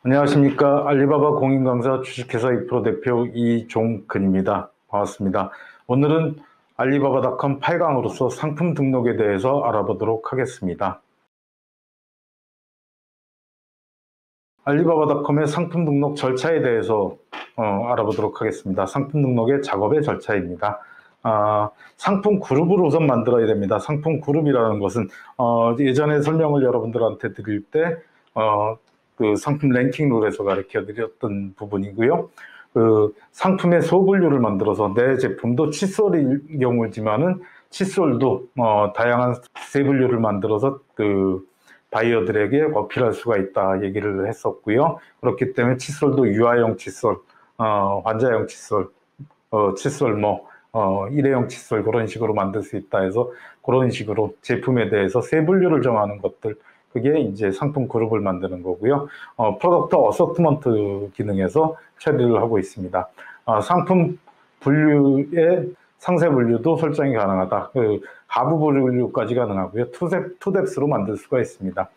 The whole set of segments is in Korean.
안녕하십니까. 알리바바 공인강사 주식회사 2프로 대표 이종근입니다. 반갑습니다. 오늘은 알리바바닷컴 8강으로서 상품 등록에 대해서 알아보도록 하겠습니다. 알리바바닷컴의 상품 등록 절차에 대해서 알아보도록 하겠습니다. 상품 등록의 작업의 절차입니다. 상품 그룹을 우선 만들어야 됩니다. 상품 그룹이라는 것은 예전에 설명을 여러분들한테 드릴 때 그 상품 랭킹 룰에서 가르쳐 드렸던 부분이고요. 그 상품의 소분류를 만들어서 내 제품도 칫솔일 경우지만은 칫솔도 다양한 세 분류를 만들어서 그 바이어들에게 어필할 수가 있다 얘기를 했었고요. 그렇기 때문에 칫솔도 유아용 칫솔, 환자용 칫솔, 칫솔 일회용 칫솔 그런 식으로 만들 수 있다 해서 그런 식으로 제품에 대해서 세 분류를 정하는 것들, 그게 이제 상품 그룹을 만드는 거고요. 프로덕트 어서트먼트 기능에서 처리를 하고 있습니다. 상품 분류의 상세 분류도 설정이 가능하다. 하부 분류까지 가능하고요. 투뎁스로 만들 수가 있습니다.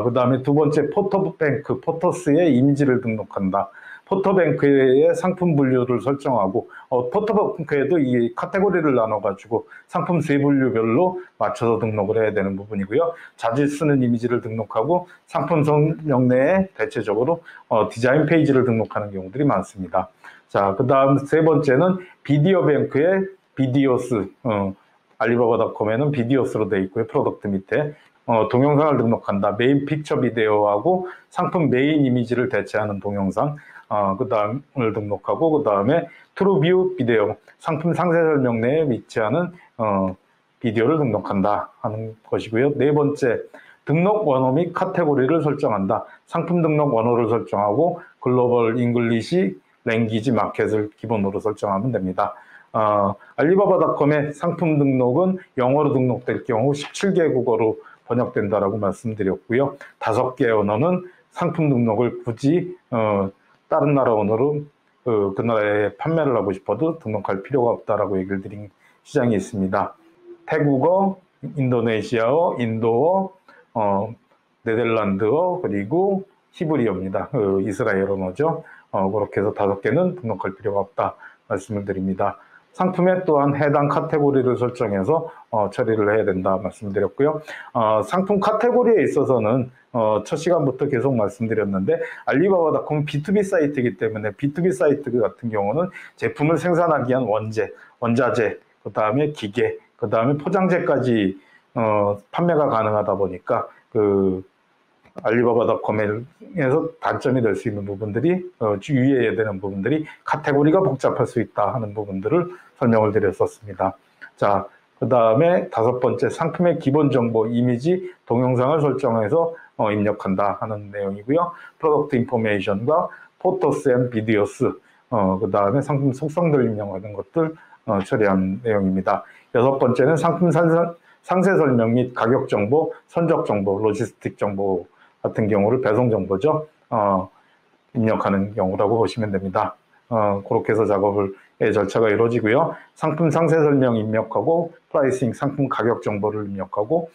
그 다음에 두 번째 포토뱅크, 포토스의 이미지를 등록한다. 포토뱅크의 상품 분류를 설정하고 포토뱅크에도 이 카테고리를 나눠가지고 상품 세 분류별로 맞춰서 등록을 해야 되는 부분이고요. 자주 쓰는 이미지를 등록하고 상품 설명 내에 대체적으로 디자인 페이지를 등록하는 경우들이 많습니다. 자, 그 다음 세 번째는 비디오뱅크의 비디오스, 알리바바닷컴에는 비디오스로 되어 있고요. 프로덕트 밑에 동영상을 등록한다. 메인 픽처 비디오하고 상품 메인 이미지를 대체하는 동영상, 그 다음을 등록하고, 그 다음에 트루뷰 비디오, 상품 상세 설명 내에 위치하는 비디오를 등록한다 하는 것이고요. 네 번째, 등록 원어 및 카테고리를 설정한다. 상품 등록 원어를 설정하고 글로벌 잉글리시 랭귀지 마켓을 기본으로 설정하면 됩니다. 알리바바닷컴의 상품 등록은 영어로 등록될 경우 17개 국어로 번역된다라고 말씀드렸고요. 5개 언어는 상품 등록을 굳이 다른 나라 언어로 그 나라에 판매를 하고 싶어도 등록할 필요가 없다라고 얘기를 드린 시장이 있습니다. 태국어, 인도네시아어, 인도어, 네덜란드어, 그리고 히브리어입니다. 이스라엘 언어죠. 그렇게 해서 5개는 등록할 필요가 없다 말씀을 드립니다. 상품에 또한 해당 카테고리를 설정해서 처리를 해야 된다 말씀드렸고요. 상품 카테고리에 있어서는 첫 시간부터 계속 말씀드렸는데 알리바바닷컴은 B2B 사이트이기 때문에 B2B 사이트 같은 경우는 제품을 생산하기 위한 원자재, 그 다음에 기계, 그 다음에 포장재까지 판매가 가능하다 보니까 그 알리바바닷컴에서 단점이 될 수 있는 부분들이 유의해야 되는 부분들이 카테고리가 복잡할 수 있다 하는 부분들을 설명을 드렸었습니다. 자, 그 다음에 5번째 상품의 기본 정보, 이미지, 동영상을 설정해서 입력한다 하는 내용이고요. 프로덕트 인포메이션과 포토스 앤 비디오스, 그 다음에 상품 속성들 입력하는 것들 처리한 내용입니다. 6번째는 상품 상세 설명 및 가격 정보, 선적 정보, 로지스틱 정보 같은 경우를 배송 정보죠. 입력하는 경우라고 보시면 됩니다. 그렇게 해서 작업의 절차가 이루어지고요. 상품 상세 설명 입력하고 프라이싱, 상품 가격 정보를 입력하고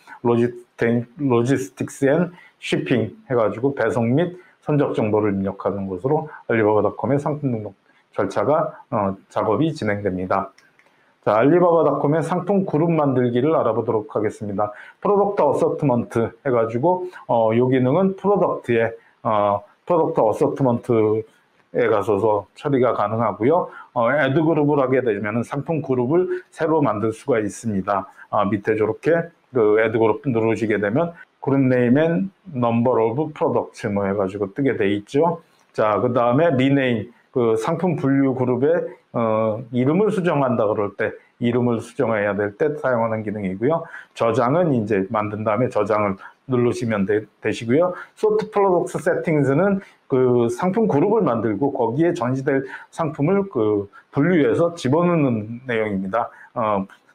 로지스틱스 앤 쉬핑 해가지고 배송 및 선적 정보를 입력하는 것으로 알리바바닷컴의 상품 등록 절차가 작업이 진행됩니다. 자, 알리바바닷컴의 상품 그룹 만들기를 알아보도록 하겠습니다. 프로덕트 어서트먼트 해가지고 이 기능은 프로덕트 어서트먼트에 가서서 처리가 가능하고요. 애드 그룹을 하게 되면 상품 그룹을 새로 만들 수가 있습니다. 밑에 저렇게 그 애드 그룹 누르시게 되면 그룹 네임 앤 넘버 오브 프로덕트 뭐 해가지고 뜨게 돼 있죠. 자, 그 다음에 리네임, 그 상품 분류 그룹에 이름을 수정한다 그럴 때 이름을 수정해야 될 때 사용하는 기능이고요. 저장은 이제 만든 다음에 저장을 누르시면 되시고요. 소트 프로덕트 세팅스는 그 상품 그룹을 만들고 거기에 전시될 상품을 그 분류해서 집어넣는 내용입니다.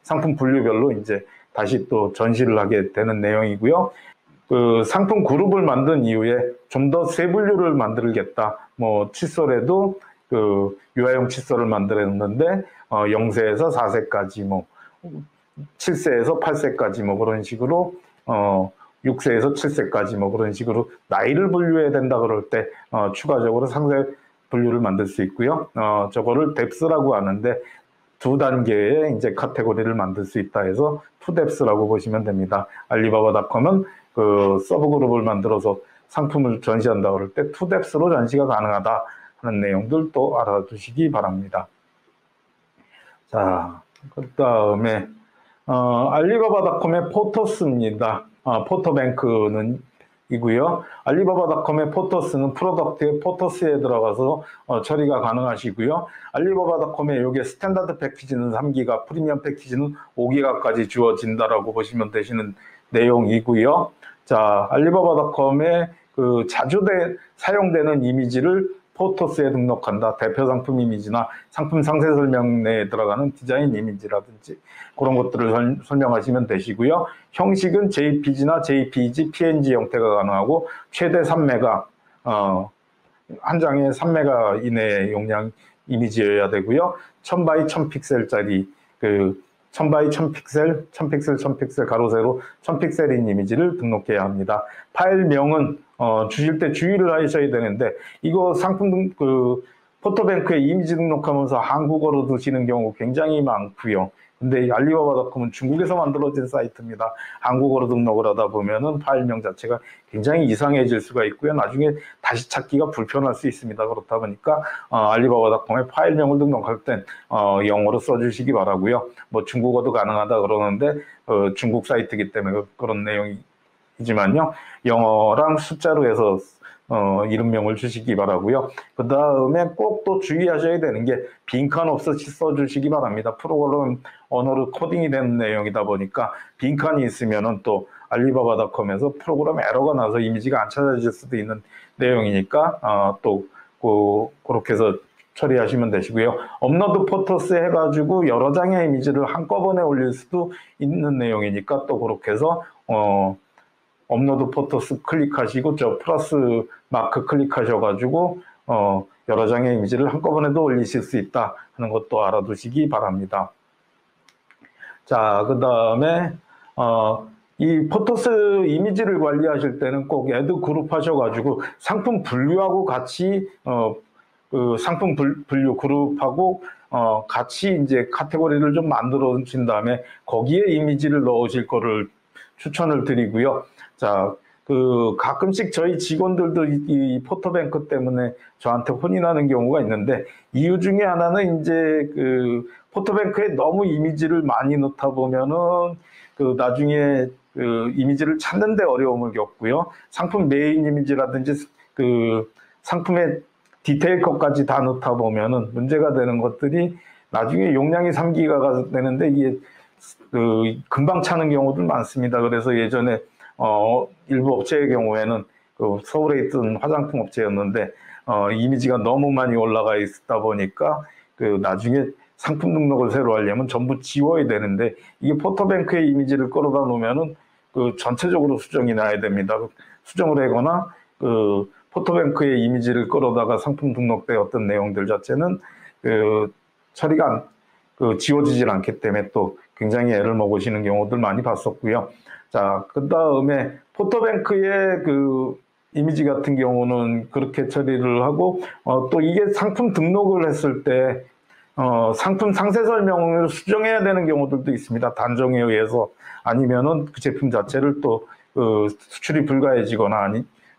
상품 분류별로 이제 다시 또 전시를 하게 되는 내용이고요. 그 상품 그룹을 만든 이후에 좀 더 세 분류를 만들겠다. 뭐 칫솔에도 그 유아용 칫솔을 만들었는데 0세에서 4세까지 뭐 7세에서 8세까지 뭐 그런 식으로 6세에서 7세까지 뭐 그런 식으로 나이를 분류해야 된다 그럴 때 추가적으로 상세 분류를 만들 수 있고요. 저거를 뎁스라고 하는데 두 단계의 이제 카테고리를 만들 수 있다 해서 투뎁스라고 보시면 됩니다. 알리바바닷컴은 그 서브 그룹을 만들어서 상품을 전시한다 그럴 때 투뎁스로 전시가 가능하다 하는 내용들 또 알아두시기 바랍니다. 자, 그 다음에 알리바바닷컴의 포토스입니다. 포토뱅크는 이고요. 알리바바닷컴의 포토스는 프로덕트의 포토스에 들어가서 처리가 가능하시고요. 알리바바닷컴의 요게 스탠다드 패키지는 3기가, 프리미엄 패키지는 5기가까지 주어진다라고 보시면 되시는 내용이고요. 자, 알리바바닷컴의 그 자주 사용되는 이미지를 포토스에 등록한다. 대표 상품 이미지나 상품 상세 설명 내에 들어가는 디자인 이미지라든지 그런 것들을 설명하시면 되시고요. 형식은 JPG나 JPG, PNG 형태가 가능하고 최대 3메가, 한 장에 3메가 이내의 용량 이미지여야 되고요. 1000x 1000픽셀짜리 1000x 1000픽셀, 1000픽셀, 1000픽셀, 가로 세로 1000픽셀인 이미지를 등록해야 합니다. 파일명은 주실 때 주의를 하셔야 되는데 이거 상품 포토뱅크에 이미지 등록하면서 한국어로 두시는 경우 굉장히 많고요. 근데 알리바바닷컴은 중국에서 만들어진 사이트입니다. 한국어로 등록을 하다 보면은 파일명 자체가 굉장히 이상해질 수가 있고요. 나중에 다시 찾기가 불편할 수 있습니다. 그렇다 보니까 알리바바닷컴에 파일명을 등록할 땐 영어로 써주시기 바라고요. 뭐 중국어도 가능하다 그러는데 중국 사이트이기 때문에 그런 내용이지만요. 영어랑 숫자로 해서 이름명을 주시기 바라고요. 그 다음에 꼭 또 주의하셔야 되는 게 빈칸 없이 써주시기 바랍니다. 프로그램 언어로 코딩이 된 내용이다 보니까 빈칸이 있으면은 또 알리바바닷컴에서 프로그램 에러가 나서 이미지가 안 찾아질 수도 있는 내용이니까 또 그렇게 해서 처리하시면 되시고요. 업로드 포토스 해가지고 여러 장의 이미지를 한꺼번에 올릴 수도 있는 내용이니까 또 그렇게 해서 업로드 포토스 클릭하시고 저 플러스 마크 클릭하셔가지고 여러 장의 이미지를 한꺼번에도 올리실 수 있다 하는 것도 알아두시기 바랍니다. 자, 그 다음에 이 포토스 이미지를 관리하실 때는 꼭 애드 그룹 하셔가지고 상품 분류하고 같이 그 상품 분류 그룹하고 같이 이제 카테고리를 좀 만들어 주신 다음에 거기에 이미지를 넣으실 거를 추천을 드리고요. 자, 가끔씩 저희 직원들도 이 포토뱅크 때문에 저한테 혼이 나는 경우가 있는데, 이유 중에 하나는 이제 포토뱅크에 너무 이미지를 많이 넣다 보면은 나중에 이미지를 찾는데 어려움을 겪고요. 상품 메인 이미지라든지 상품의 디테일 것까지 다 넣다 보면은 문제가 되는 것들이 나중에 용량이 3기가가 되는데 이게 금방 차는 경우도 많습니다. 그래서 예전에 일부 업체의 경우에는 서울에 있던 화장품 업체였는데 이미지가 너무 많이 올라가 있다 보니까 나중에 상품 등록을 새로 하려면 전부 지워야 되는데 이게 포토뱅크의 이미지를 끌어다 놓으면은 전체적으로 수정이 나야 됩니다. 수정을 하거나 포토뱅크의 이미지를 끌어다가 상품 등록되었던 내용들 자체는 처리가 지워지질 않기 때문에 또 굉장히 애를 먹으시는 경우들 많이 봤었고요. 자, 그 다음에 포토뱅크의 이미지 같은 경우는 그렇게 처리를 하고 또 이게 상품 등록을 했을 때 상품 상세 설명을 수정해야 되는 경우들도 있습니다. 단정에 의해서 아니면은 그 제품 자체를 또 수출이 불가해지거나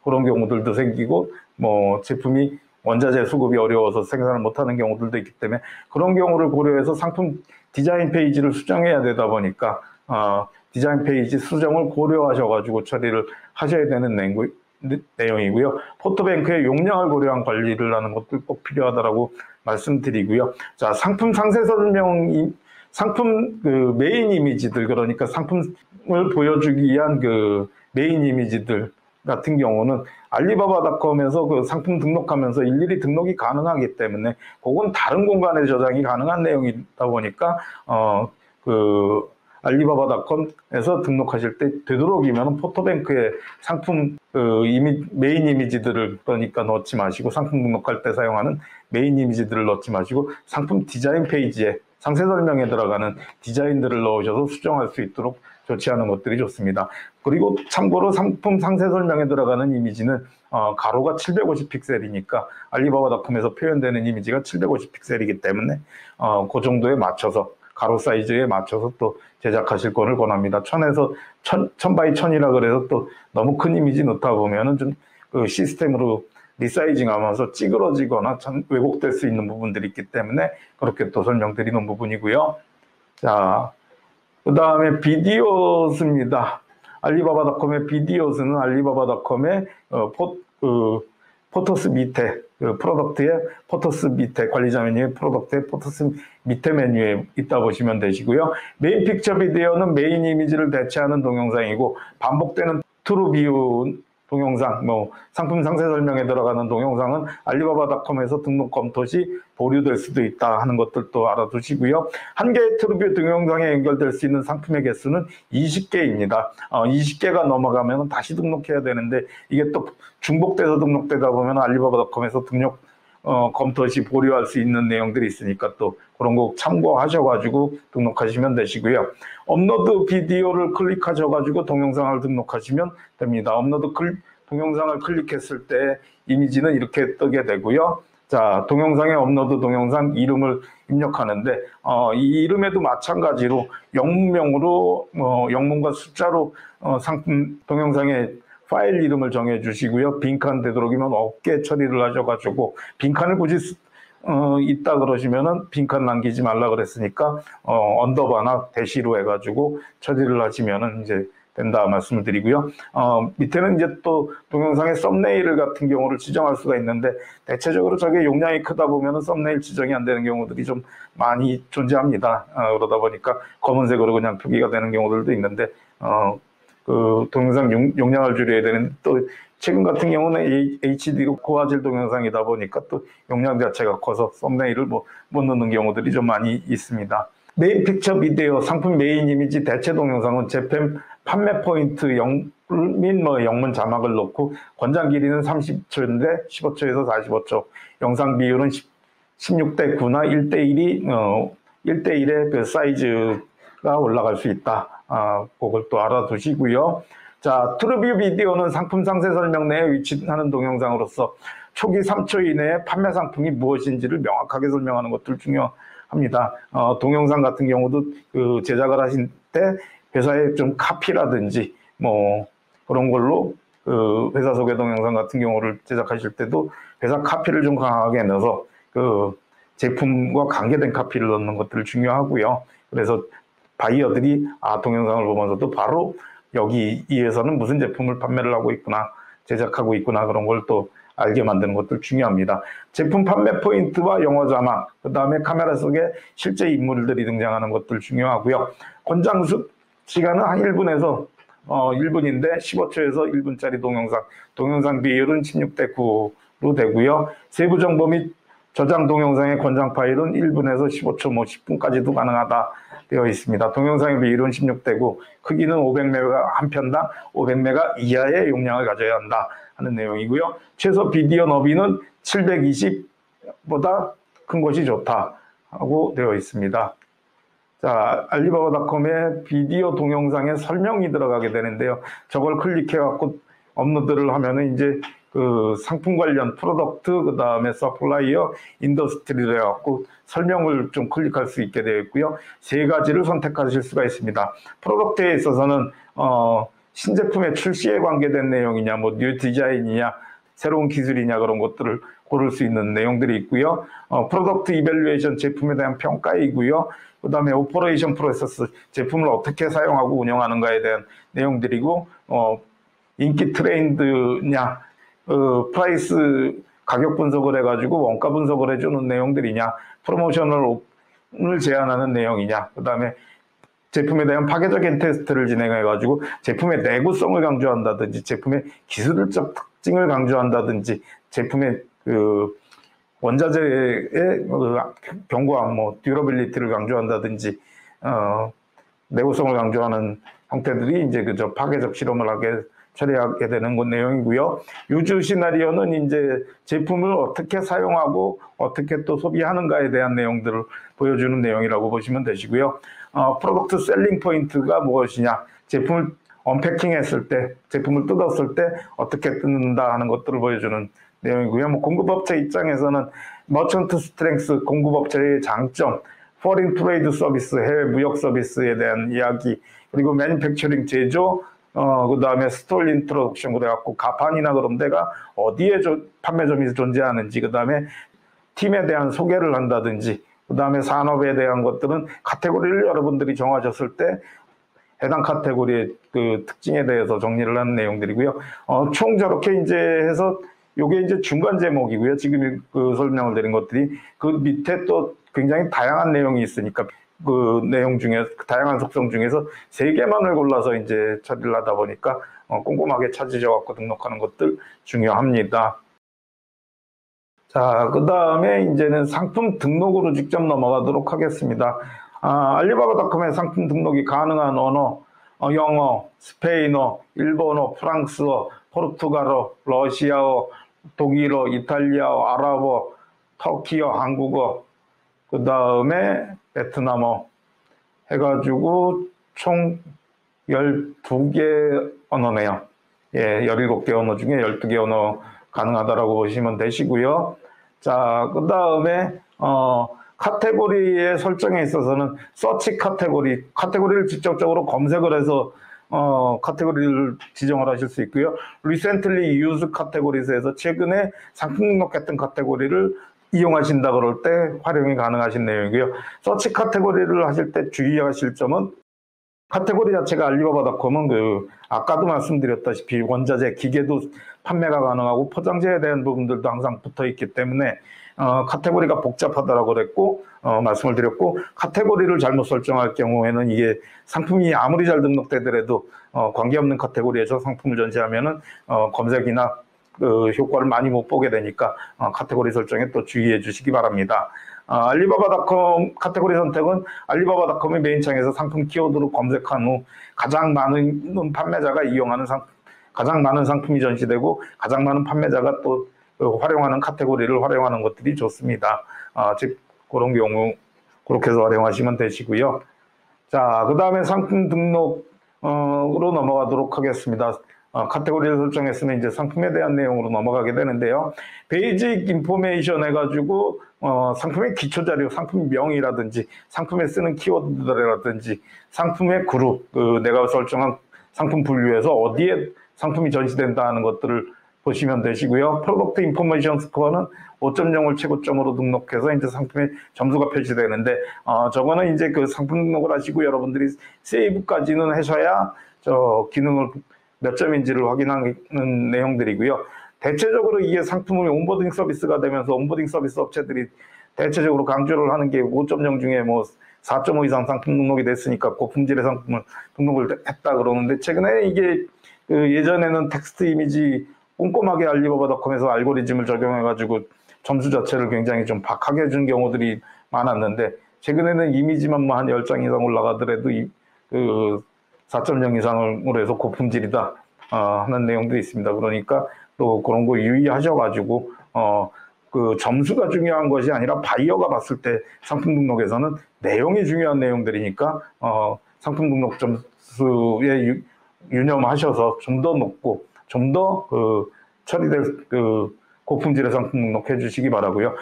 그런 경우들도 생기고 뭐 제품이 원자재 수급이 어려워서 생산을 못하는 경우들도 있기 때문에 그런 경우를 고려해서 상품 디자인 페이지를 수정해야 되다 보니까 디자인 페이지 수정을 고려하셔가지고 처리를 하셔야 되는 내용이고요. 포토뱅크의 용량을 고려한 관리를 하는 것도 꼭 필요하다라고 말씀드리고요. 자, 상품 상세 설명, 상품 메인 이미지들, 그러니까 상품을 보여주기 위한 메인 이미지들 같은 경우는 알리바바닷컴에서 상품 등록하면서 일일이 등록이 가능하기 때문에 그건 다른 공간에 저장이 가능한 내용이다 보니까 알리바바닷컴에서 등록하실 때 되도록이면 포토뱅크에 상품 메인 이미지들을 그러니까 넣지 마시고 상품 등록할 때 사용하는 메인 이미지들을 넣지 마시고 상품 디자인 페이지에 상세 설명에 들어가는 디자인들을 넣으셔서 수정할 수 있도록 조치하는 것들이 좋습니다. 그리고 참고로 상품 상세 설명에 들어가는 이미지는 가로가 750픽셀이니까 알리바바닷컴에서 표현되는 이미지가 750픽셀이기 때문에 그 정도에 맞춰서 가로 사이즈에 맞춰서 또 제작하실 거를 권합니다. 1000에서 1000x1000이라 그래서 또 너무 큰 이미지 넣다 보면은 좀 그 시스템으로 리사이징 하면서 찌그러지거나 왜곡될 수 있는 부분들이 있기 때문에 그렇게 또 설명드리는 부분이고요. 자, 그 다음에 비디오스입니다. 알리바바닷컴의 비디오스는 알리바바닷컴의 포토스 밑에, 프로덕트의 포토스 밑에, 관리자 메뉴의 프로덕트의 포토스 밑에 메뉴에 있다 보시면 되시고요. 메인 픽처 비디오는 메인 이미지를 대체하는 동영상이고, 반복되는 트루뷰 동영상, 상품 상세 설명에 들어가는 동영상은 알리바바닷컴에서 등록 검토 시 보류될 수도 있다 하는 것들도 알아두시고요. 한 개의 트루뷰 동영상에 연결될 수 있는 상품의 개수는 20개입니다. 20개가 넘어가면 다시 등록해야 되는데 이게 또 중복돼서 등록되다 보면 알리바바닷컴에서 등록 검토 시 보류할 수 있는 내용들이 있으니까 또 그런 거 참고하셔가지고 등록하시면 되시고요. 업로드 비디오를 클릭하셔가지고 동영상을 등록하시면 됩니다. 업로드 동영상을 클릭했을 때 이미지는 이렇게 뜨게 되고요. 자, 동영상에 업로드 동영상 이름을 입력하는데 이 이름에도 마찬가지로 영문명으로 영문과 숫자로 상품 동영상에 파일 이름을 정해 주시고요. 빈칸 되도록이면 없게 처리를 하셔가지고 빈칸을 굳이 있다 그러시면은 빈칸 남기지 말라 그랬으니까 언더바나 대시로 해가지고 처리를 하시면은 이제 된다 말씀을 드리고요. 밑에는 이제 또 동영상의 썸네일 같은 경우를 지정할 수가 있는데 대체적으로 저게 용량이 크다 보면은 썸네일 지정이 안 되는 경우들이 좀 많이 존재합니다. 그러다 보니까 검은색으로 그냥 표기가 되는 경우들도 있는데 그 동영상 용량을 줄여야 되는데 또 최근 같은 경우는 HD로 고화질 동영상이다 보니까 또 용량 자체가 커서 썸네일을 못 넣는 경우들이 좀 많이 있습니다. 메인 픽처 비디오, 상품 메인 이미지 대체 동영상은 제품 판매 포인트 및 영문 자막을 넣고 권장 길이는 30초인데 15초에서 45초, 영상 비율은 16대 9나 1대1의 그 사이즈가 올라갈 수 있다. 그걸 또 알아두시고요. 자, 트루뷰 비디오는 상품 상세 설명 내에 위치하는 동영상으로서 초기 3초 이내에 판매 상품이 무엇인지를 명확하게 설명하는 것들 중요합니다. 동영상 같은 경우도 그 제작을 하실 때 회사의 좀 카피라든지 그런 걸로 그 회사 소개 동영상 같은 경우를 제작하실 때도 회사 카피를 좀 강하게 넣어서 그 제품과 관계된 카피를 넣는 것들 중요하고요. 그래서 바이어들이 동영상을 보면서도 바로 여기 이 회사는 무슨 제품을 판매를 하고 있구나, 제작하고 있구나, 그런 걸 또 알게 만드는 것들 중요합니다. 제품 판매 포인트와 영어 자막, 그 다음에 카메라 속에 실제 인물들이 등장하는 것들 중요하고요. 권장 시간은 한 1분에서 1분인데 15초에서 1분짜리 동영상 비율은 16대 9로 되고요. 세부 정보 및 저장 동영상의 권장 파일은 1분에서 15초, 10분까지도 가능하다 되어 있습니다. 동영상의 비율은 16대 9, 크기는 500메가 한 편당 500메가 이하의 용량을 가져야 한다 하는 내용이고요. 최소 비디오 너비는 720보다 큰 것이 좋다 하고 되어 있습니다. 자, 알리바바닷컴에 비디오 동영상에 설명이 들어가게 되는데요. 저걸 클릭해갖고 업로드를 하면은 이제 그 상품 관련 프로덕트, 그 다음에 서플라이어, 인더스트리를 해갖고 설명을 좀 클릭할 수 있게 되어 있고요. 세 가지를 선택하실 수가 있습니다. 프로덕트에 있어서는 신제품의 출시에 관계된 내용이냐, 뉴 디자인이냐, 새로운 기술이냐, 그런 것들을 고를 수 있는 내용들이 있고요. 프로덕트 이밸류에이션, 제품에 대한 평가이고요. 그 다음에 오퍼레이션 프로세스, 제품을 어떻게 사용하고 운영하는가에 대한 내용들이고, 인기 트렌드냐, 프라이스 가격 분석을 해가지고 원가 분석을 해주는 내용들이냐, 프로모션을 제한하는 내용이냐, 그 다음에 제품에 대한 파괴적인 테스트를 진행해가지고 제품의 내구성을 강조한다든지, 제품의 기술적 특징을 강조한다든지, 제품의 그 원자재의 견고함, 듀러빌리티를 강조한다든지, 내구성을 강조하는 형태들이 이제 파괴적 실험을 하게 처리하게 되는 내용이고요. 유즈 시나리오는 이제 제품을 어떻게 사용하고 어떻게 또 소비하는가에 대한 내용들을 보여주는 내용이라고 보시면 되시고요. 프로덕트 셀링 포인트가 무엇이냐, 제품을 언패킹했을 때, 제품을 뜯었을 때 어떻게 뜯는다 하는 것들을 보여주는 내용이고요. 뭐 공급업체 입장에서는 머천트 스트렝스, 공급업체의 장점, 포린 트레이드 서비스, 해외 무역 서비스에 대한 이야기, 그리고 매니팩처링 제조, 그 다음에 스톨 인트로덕션 그래갖고 가판이나 그런 데가 어디에 판매점이 존재하는지, 그 다음에 팀에 대한 소개를 한다든지, 그 다음에 산업에 대한 것들은 카테고리를 여러분들이 정하셨을 때 해당 카테고리의 그 특징에 대해서 정리를 하는 내용들이고요. 총 저렇게 이제 해서 요게 이제 중간 제목이고요. 지금 그 설명을 드린 것들이 그 밑에 또 굉장히 다양한 내용이 있으니까 그 내용 중에 다양한 속성 중에서 3개만을 골라서 이제 처리를 하다 보니까 꼼꼼하게 찾으셔 갖고 등록하는 것들 중요합니다. 자, 그 다음에 이제는 상품 등록으로 직접 넘어가도록 하겠습니다. 알리바바닷컴에 상품 등록이 가능한 언어, 영어, 스페인어, 일본어, 프랑스어, 포르투갈어, 러시아어, 독일어, 이탈리아어, 아랍어, 터키어, 한국어, 그 다음에 베트남어 해가지고 총 12개 언어네요. 예, 17개 언어 중에 12개 언어 가능하다라고 보시면 되시고요. 자, 그 다음에 카테고리의 설정에 있어서는 서치 카테고리를 직접적으로 검색을 해서 카테고리를 지정을 하실 수 있고요. Recently used categories에서 최근에 상품 등록했던 카테고리를 이용하신다 그럴 때 활용이 가능하신 내용이고요. 서치 카테고리를 하실 때 주의하실 점은 카테고리 자체가 알리바바닷컴은 아까도 말씀드렸다시피 원자재, 기계도 판매가 가능하고 포장재에 대한 부분들도 항상 붙어 있기 때문에 카테고리가 복잡하다라고 그랬고 말씀을 드렸고, 카테고리를 잘못 설정할 경우에는 이게 상품이 아무리 잘 등록되더라도 관계없는 카테고리에서 상품을 전시하면은 검색이나 효과를 많이 못 보게 되니까 카테고리 설정에 또 주의해 주시기 바랍니다. 알리바바닷컴 카테고리 선택은 알리바바닷컴의 메인 창에서 상품 키워드로 검색한 후 가장 많은 판매자가 이용하는 가장 많은 상품이 전시되고 가장 많은 판매자가 또 활용하는 카테고리를 활용하는 것들이 좋습니다. 즉 그런 경우 그렇게 해서 활용하시면 되시고요. 자, 그 다음에 상품 등록으로 넘어가도록 하겠습니다. 카테고리를 설정했으면 이제 상품에 대한 내용으로 넘어가게 되는데요. 베이직 인포메이션 해가지고 상품의 기초자료, 상품명이라든지 상품에 쓰는 키워드라든지 상품의 그룹, 내가 설정한 상품 분류에서 어디에 상품이 전시된다 하는 것들을 보시면 되시고요. 프로덕트 인포메이션 스코어는 5.0을 최고점으로 등록해서 이제 상품의 점수가 표시되는데 저거는 이제 그 상품 등록을 하시고 여러분들이 세이브까지는 하셔야 저 기능을 몇 점인지를 확인하는 내용들이고요. 대체적으로 이게 상품의 온보딩 서비스가 되면서 온보딩 서비스 업체들이 대체적으로 강조를 하는 게 5.0 중에 뭐 4.5 이상 상품 등록이 됐으니까 고품질의 상품을 등록을 했다 그러는데, 최근에 이게 예전에는 텍스트 이미지 꼼꼼하게 알리바바닷컴에서 알고리즘을 적용해가지고 점수 자체를 굉장히 좀 박하게 해준 경우들이 많았는데, 최근에는 이미지만 뭐 한 10장 이상 올라가더라도 4.0 이상으로 해서 고품질이다 하는 내용도 있습니다. 그러니까 또 그런 거 유의하셔가지고 그 점수가 중요한 것이 아니라 바이어가 봤을 때 상품 등록에서는 내용이 중요한 내용들이니까 상품 등록 점수에 유념하셔서 좀 더 높고 좀 더 처리될 고품질의 상품 등록해 주시기 바라고요.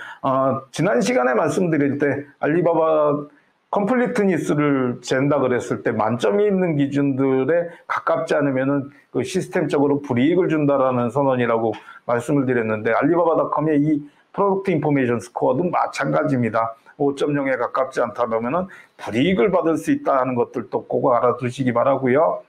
지난 시간에 말씀드릴 때 알리바바 컴플리트니스를 잰다 그랬을 때 만점이 있는 기준들에 가깝지 않으면은 그 시스템적으로 불이익을 준다라는 선언이라고 말씀을 드렸는데, 알리바바닷컴의 이 프로덕트 인포메이션 스코어도 마찬가지입니다. 5.0에 가깝지 않다 보면은 불이익을 받을 수 있다는 것들도 꼭 알아두시기 바라고요.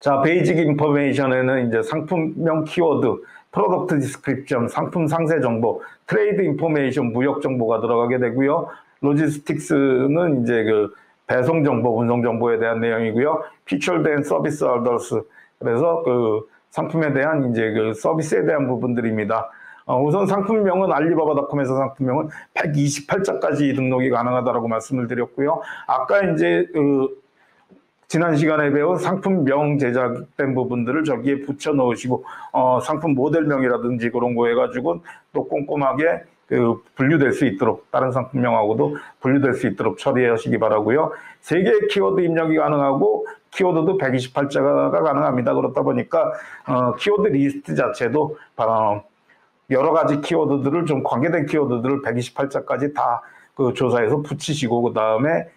자, 베이직 인포메이션에는 이제 상품명 키워드, 프로덕트 디스크립션, 상품 상세 정보, 트레이드 인포메이션, 무역 정보가 들어가게 되고요. 로지스틱스는 이제 그 배송 정보, 운송 정보에 대한 내용이고요. 피처드 서비스 얼더스, 그래서 그 상품에 대한 이제 그 서비스에 대한 부분들입니다. 우선 상품명은 알리바바닷컴에서 상품명은 128자까지 등록이 가능하다라고 말씀을 드렸고요. 아까 이제 지난 시간에 배운 상품명 제작된 부분들을 저기에 붙여 넣으시고 상품 모델명이라든지 그런 거 해가지고 또 꼼꼼하게 그 분류될 수 있도록 다른 상품명하고도 분류될 수 있도록 처리하시기 바라고요. 3개의 키워드 입력이 가능하고 키워드도 128자가 가능합니다. 그렇다 보니까 키워드 리스트 자체도 여러 가지 키워드들을 좀 관계된 키워드들을 128자까지 다 그 조사해서 붙이시고 그 다음에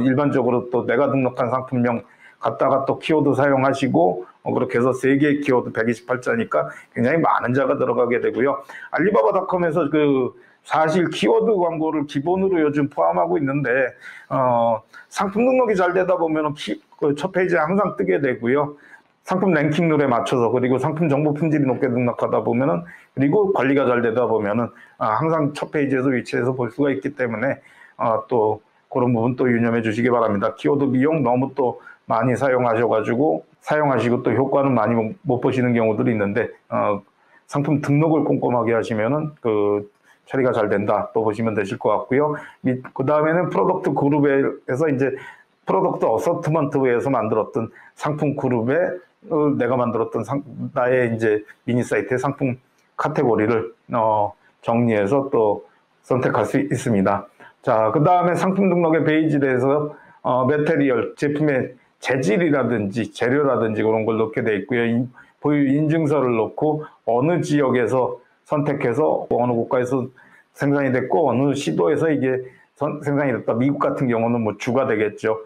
일반적으로 또 내가 등록한 상품명 갖다가 또 키워드 사용하시고 그렇게 해서 3개의 키워드 128자니까 굉장히 많은 자가 들어가게 되고요. 알리바바닷컴에서 그 사실 키워드 광고를 기본으로 요즘 포함하고 있는데 상품 등록이 잘 되다 보면 그 첫 페이지에 항상 뜨게 되고요. 상품 랭킹률에 맞춰서 그리고 상품 정보 품질이 높게 등록하다 보면은 그리고 관리가 잘 되다 보면은 항상 첫 페이지에서 위치해서 볼 수가 있기 때문에 또 그런 부분 또 유념해 주시기 바랍니다. 키워드 비용 너무 또 많이 사용하시고 또 효과는 많이 못 보시는 경우들이 있는데 상품 등록을 꼼꼼하게 하시면은 그 처리가 잘 된다 또 보시면 되실 것 같고요. 그 다음에는 프로덕트 그룹에서 이제 프로덕트 어서트먼트에서 만들었던 상품 그룹에 내가 만들었던 나의 이제 미니 사이트의 상품 카테고리를 정리해서 또 선택할 수 있습니다. 자, 그 다음에 상품 등록의 페이지에 대해서 매테리얼, 제품의 재질이라든지 재료라든지 그런 걸 넣게 돼 있고요. 보유 인증서를 넣고 어느 지역에서 선택해서 어느 국가에서 생산이 됐고 어느 시도에서 이게 생산이 됐다. 미국 같은 경우는 뭐 주가 되겠죠.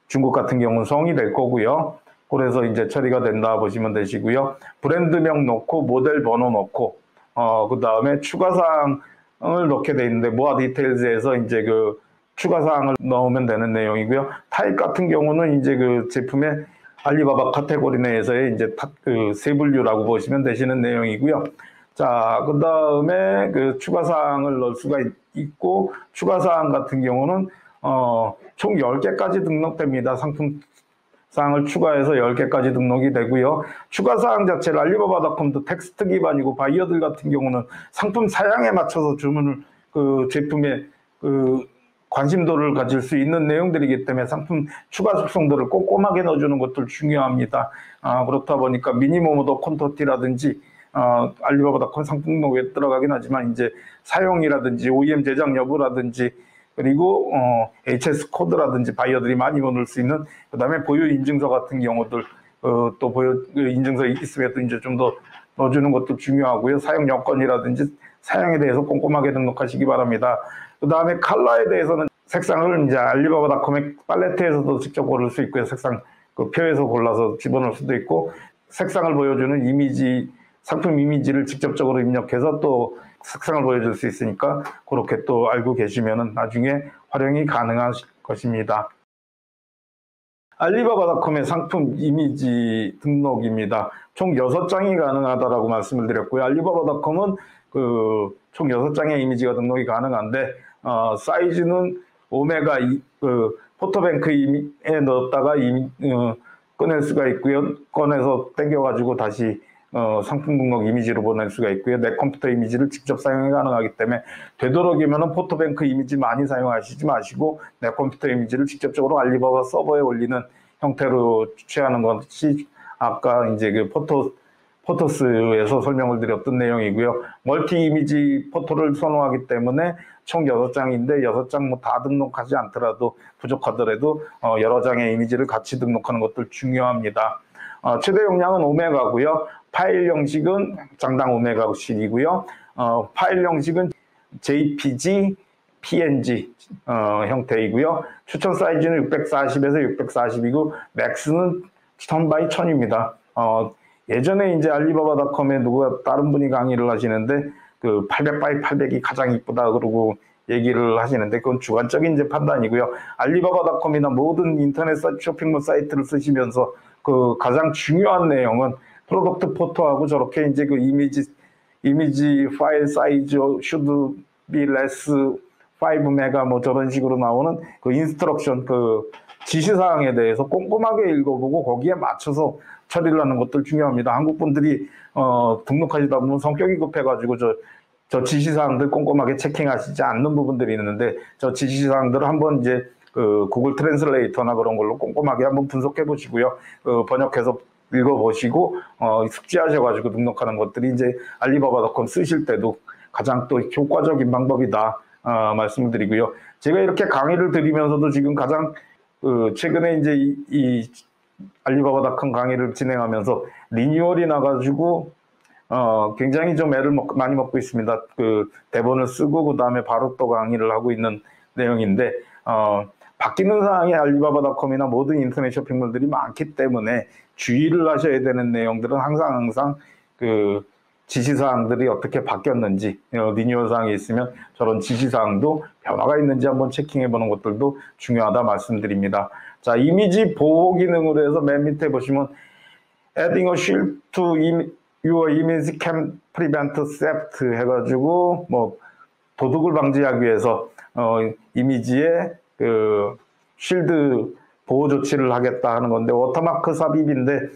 중국 같은 경우는 성이 될 거고요. 그래서 이제 처리가 된다 보시면 되시고요. 브랜드명 넣고 모델 번호 넣고 그 다음에 추가사항을 넣게 돼 있는데 모아 디테일즈에서 이제 그 추가사항을 넣으면 되는 내용이고요. 타입 같은 경우는 이제 그 제품의 알리바바 카테고리 내에서의 이제 그 세분류라고 보시면 되시는 내용이고요. 자, 그 다음에 그 추가사항을 넣을 수가 있고 추가사항 같은 경우는 총 10개까지 등록됩니다. 상품사항을 추가해서 10개까지 등록이 되고요. 추가사항 자체를 알리바바닷컴도 텍스트 기반이고 바이어들 같은 경우는 상품 사양에 맞춰서 주문을 그 제품의 그 관심도를 가질 수 있는 내용들이기 때문에 상품 추가 숙성도를 꼼꼼하게 넣어주는 것들 중요합니다. 그렇다 보니까 미니모모도 콘토티라든지 알리바바닷컴 상품 등록에 들어가긴 하지만 이제 사용이라든지 OEM 제작 여부라든지 그리고 HS 코드라든지 바이어들이 많이 넣을 수 있는 그다음에 보유 인증서 같은 경우들 또 보유 인증서 있으면 또 이제 좀 더 넣어주는 것도 중요하고요. 사용 여건이라든지 사용에 대해서 꼼꼼하게 등록하시기 바랍니다. 그다음에 컬러에 대해서는 색상을 이제 알리바바닷컴의 팔레트에서도 직접 고를 수 있고요. 색상 그 표에서 골라서 집어넣을 수도 있고 색상을 보여주는 이미지 상품 이미지를 직접적으로 입력해서 또 색상을 보여줄 수 있으니까 그렇게 또 알고 계시면 나중에 활용이 가능한 것입니다. 알리바바닷컴의 상품 이미지 등록입니다. 총 6장이 가능하다라고 말씀을 드렸고요. 알리바바닷컴은 그 총 6장의 이미지가 등록이 가능한데 사이즈는 오메가 그 포토뱅크에 넣었다가 꺼낼 수가 있고요. 꺼내서 당겨가지고 다시 상품 등록 이미지로 보낼 수가 있고요. 내 컴퓨터 이미지를 직접 사용이 가능하기 때문에 되도록이면 포토뱅크 이미지 많이 사용하시지 마시고 내 컴퓨터 이미지를 직접적으로 알리바바 서버에 올리는 형태로 취하는 것이 아까 이제 그 포토스에서 설명을 드렸던 내용이고요. 멀티 이미지 포토를 선호하기 때문에 총 6장인데 6장 뭐 다 등록하지 않더라도 부족하더라도 여러 장의 이미지를 같이 등록하는 것들 중요합니다. 최대 용량은 오메가고요. 파일 형식은 장당 오메가씩이고요. 파일 형식은 JPG, PNG 형태이고요. 추천 사이즈는 640에서 640이고 맥스는 1000x1000입니다. 예전에 이제 알리바바닷컴에 누가 다른 분이 강의를 하시는데 그 800x800이 가장 이쁘다 그러고 얘기를 하시는데 그건 주관적인 이제 판단이고요. 알리바바닷컴이나 모든 인터넷 쇼핑몰 사이트를 쓰시면서 그 가장 중요한 내용은 프로덕트 포토하고 저렇게 이제 그 이미지 파일 사이즈 should be less 5메가 뭐 저런 식으로 나오는 그 인스트럭션 그 지시사항에 대해서 꼼꼼하게 읽어보고 거기에 맞춰서 처리를 하는 것들 중요합니다. 한국 분들이 등록하시다 보면 성격이 급해가지고 저 지시사항들 꼼꼼하게 체킹하시지 않는 부분들이 있는데 저 지시사항들을 한번 이제 그 구글 트랜슬레이터나 그런 걸로 꼼꼼하게 한번 분석해 보시고요. 번역해서 읽어보시고 숙지하셔가지고 등록하는 것들이 이제 알리바바닷컴 쓰실 때도 가장 또 효과적인 방법이다 말씀을 드리고요. 제가 이렇게 강의를 드리면서도 지금 가장 최근에 이제 이 알리바바닷컴 강의를 진행하면서 리뉴얼이 나가지고 굉장히 좀 애를 많이 먹고 있습니다. 그 대본을 쓰고 그 다음에 바로 또 강의를 하고 있는 내용인데 바뀌는 상황에 알리바바닷컴이나 모든 인터넷 쇼핑몰들이 많기 때문에 주의를 하셔야 되는 내용들은 항상 그 지시사항들이 어떻게 바뀌었는지 리뉴얼 사항이 있으면 저런 지시사항도 변화가 있는지 한번 체킹해 보는 것들도 중요하다 말씀드립니다. 자, 이미지 보호 기능으로 해서 맨 밑에 보시면 Adding a shield to your image can prevent theft 해가지고 뭐 도둑을 방지하기 위해서 이미지에 그 쉴드 보호 조치를 하겠다 하는 건데 워터마크 삽입인데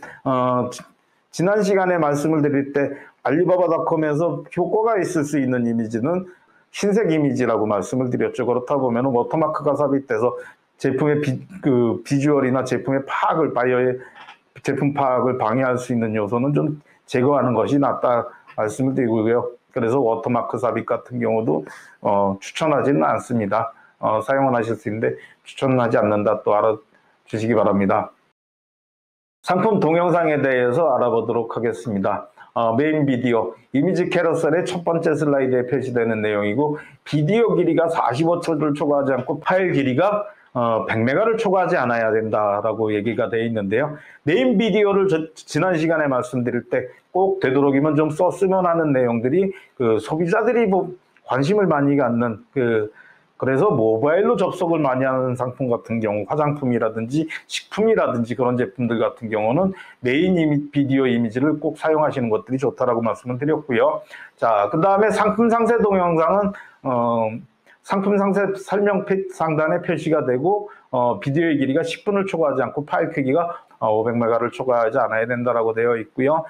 지난 시간에 말씀을 드릴 때 알리바바닷컴에서 효과가 있을 수 있는 이미지는 흰색 이미지라고 말씀을 드렸죠. 그렇다 보면 워터마크가 삽입돼서 제품의 비주얼이나 제품의 파악을 바이어의 제품 파악을 방해할 수 있는 요소는 좀 제거하는 것이 낫다 말씀을 드리고요. 그래서 워터마크 삽입 같은 경우도 추천하지는 않습니다. 사용은 하실 수 있는데 추천은 하지 않는다 또 알아주시기 바랍니다. 상품 동영상에 대해서 알아보도록 하겠습니다. 메인 비디오, 이미지 캐러셀의 첫 번째 슬라이드에 표시되는 내용이고 비디오 길이가 45초를 초과하지 않고 파일 길이가 100메가를 초과하지 않아야 된다라고 얘기가 되어 있는데요. 메인 비디오를 지난 시간에 말씀드릴 때 꼭 되도록이면 좀 썼으면 하는 내용들이 그 소비자들이 관심을 많이 갖는 그래서 모바일로 접속을 많이 하는 상품 같은 경우 화장품이라든지 식품이라든지 그런 제품들 같은 경우는 메인 비디오 이미지를 꼭 사용하시는 것들이 좋다라고 말씀을 드렸고요. 자, 그 다음에 상품 상세 동영상은 상품 상세 설명 상단에 표시가 되고 비디오의 길이가 10분을 초과하지 않고 파일 크기가 500메가를 초과하지 않아야 된다라고 되어 있고요.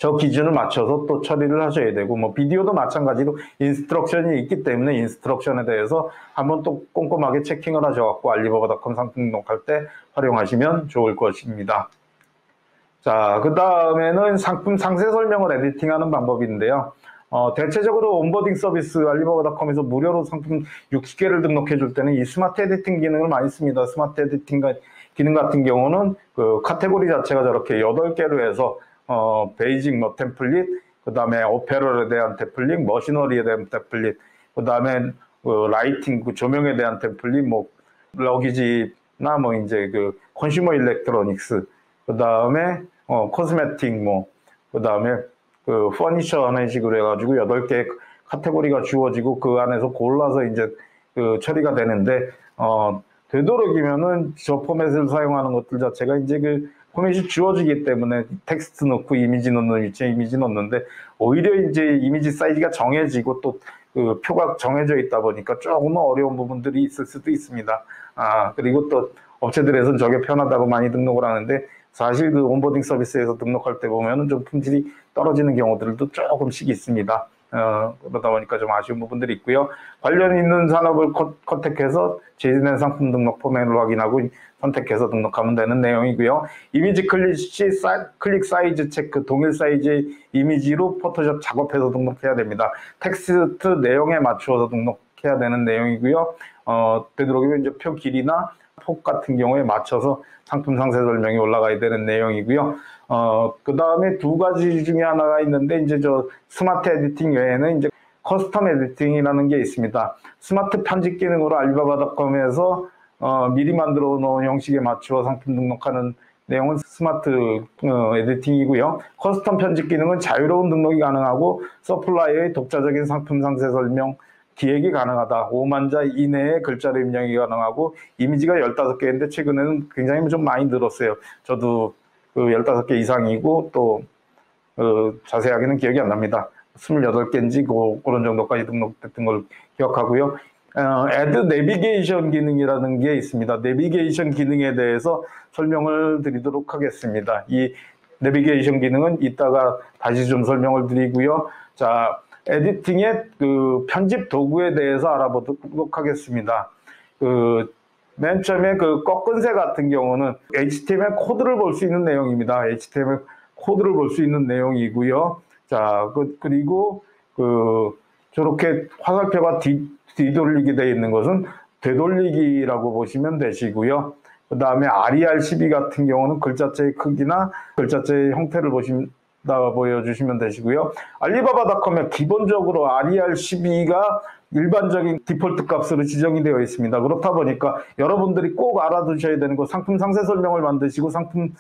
저 기준을 맞춰서 또 처리를 하셔야 되고 뭐 비디오도 마찬가지로 인스트럭션이 있기 때문에 인스트럭션에 대해서 한번 또 꼼꼼하게 체킹을 하셔갖고 알리바바닷컴 상품 등록할 때 활용하시면 좋을 것입니다. 자, 그 다음에는 상품 상세 설명을 에디팅하는 방법인데요. 대체적으로 온보딩 서비스 알리바바닷컴에서 무료로 상품 60개를 등록해 줄 때는 이 스마트 에디팅 기능을 많이 씁니다. 스마트 에디팅 기능 같은 경우는 그 카테고리 자체가 저렇게 8개로 해서 베이직 뭐 템플릿, 그 다음에 오페럴에 대한 템플릿, 머시너리에 대한 템플릿, 그 다음에 라이팅, 조명에 대한 템플릿, 뭐 러기지나 뭐 이제 그 컨슈머 일렉트로닉스, 그 다음에 코스메틱, 그 다음에 그 퍼니처 하는 식으로 해가지고 8개 카테고리가 주어지고 그 안에서 골라서 이제 그 처리가 되는데 되도록이면은 저 포맷을 사용하는 것들 자체가 이제 그 포맷이 주어지기 때문에 텍스트 넣고 이미지 넣는 위치에 이미지 넣는데 오히려 이제 이미지 사이즈가 정해지고 또 그 표가 정해져 있다 보니까 조금 어려운 부분들이 있을 수도 있습니다. 그리고 또 업체들에서는 저게 편하다고 많이 등록을 하는데 사실 그 온보딩 서비스에서 등록할 때 보면은 좀 품질이 떨어지는 경우들도 조금씩 있습니다. 그러다 보니까 좀 아쉬운 부분들이 있고요. 관련 있는 산업을 컨택해서 제시된 상품 등록 포맷을 확인하고 선택해서 등록하면 되는 내용이고요. 이미지 클릭 사이즈 체크, 동일 사이즈 이미지로 포토샵 작업해서 등록해야 됩니다. 텍스트 내용에 맞추어서 등록해야 되는 내용이고요. 되도록이면 이제 표 길이나 폭 같은 경우에 맞춰서 상품 상세 설명이 올라가야 되는 내용이고요. 그 다음에 두 가지 중에 하나가 있는데, 이제 저 스마트 에디팅 외에는 이제 커스텀 에디팅이라는 게 있습니다. 스마트 편집 기능으로 알리바바닷컴에서 미리 만들어 놓은 형식에 맞추어 상품 등록하는 내용은 스마트 에디팅이고요. 커스텀 편집 기능은 자유로운 등록이 가능하고 서플라이어의 독자적인 상품 상세 설명 기획이 가능하다. 5만 자 이내의 글자로 입력이 가능하고 이미지가 15개인데 최근에는 굉장히 좀 많이 늘었어요. 저도 그 15개 이상이고 또 자세하게는 기억이 안 납니다. 28개인지 그런 정도까지 등록됐던 걸 기억하고요. Add 내비게이션 기능이라는 게 있습니다. 내비게이션 기능에 대해서 설명을 드리도록 하겠습니다. 이 내비게이션 기능은 이따가 다시 좀 설명을 드리고요. 자, 에디팅의 그 편집 도구에 대해서 알아보도록 하겠습니다. 그 맨 처음에 그 꺾은새 같은 경우는 HTML 코드를 볼 수 있는 내용입니다. HTML 코드를 볼 수 있는 내용이고요. 자, 그리고 저렇게 화살표가 뒤돌리게 되어 있는 것은 되돌리기라고 보시면 되시고요. 그 다음에 RER12 같은 경우는 글자체의 크기나 글자체의 형태를 보여주시면 되시고요. 알리바바닷컴에 기본적으로 RER12가 일반적인 디폴트 값으로 지정이 되어 있습니다. 그렇다 보니까 여러분들이 꼭 알아두셔야 되는 거, 상품 상세 설명을 만드시고 상품의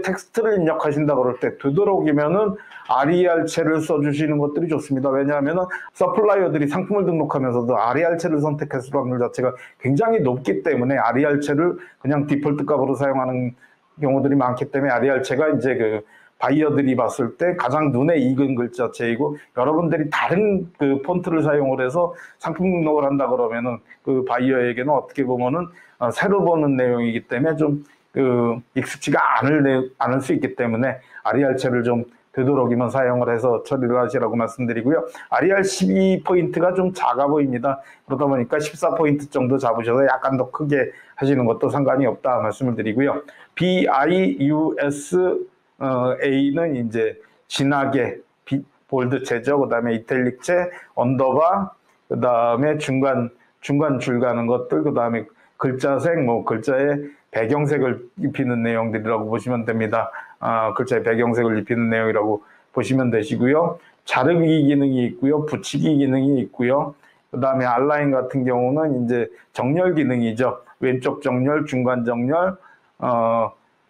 텍스트를 입력하신다 그럴 때 되도록이면은 RER체를 써주시는 것들이 좋습니다. 왜냐하면은 서플라이어들이 상품을 등록하면서도 RER체를 선택했을 확률 자체가 굉장히 높기 때문에 RER체를 그냥 디폴트 값으로 사용하는 경우들이 많기 때문에 RER체가 이제 바이어들이 봤을 때 가장 눈에 익은 글자체이고, 여러분들이 다른 폰트를 사용을 해서 상품 등록을 한다 그러면은 바이어에게는 어떻게 보면은 새로 보는 내용이기 때문에 좀 익숙지가 않을 수 있기 때문에 RER체를 좀 되도록이면 사용을 해서 처리를 하시라고 말씀드리고요. RER 12포인트가 좀 작아 보입니다. 그러다 보니까 14포인트 정도 잡으셔서 약간 더 크게 하시는 것도 상관이 없다 말씀을 드리고요. BIUS A는 이제 진하게 볼드체죠. 그 다음에 이탈릭체, 언더바, 그 다음에 중간 줄 가는 것들, 그 다음에 글자색, 글자에 배경색을 입히는 내용들이라고 보시면 됩니다. 글자에 배경색을 입히는 내용이라고 보시면 되시고요. 자르기 기능이 있고요. 붙이기 기능이 있고요. 그 다음에 알라인 같은 경우는 이제 정렬 기능이죠. 왼쪽 정렬, 중간 정렬,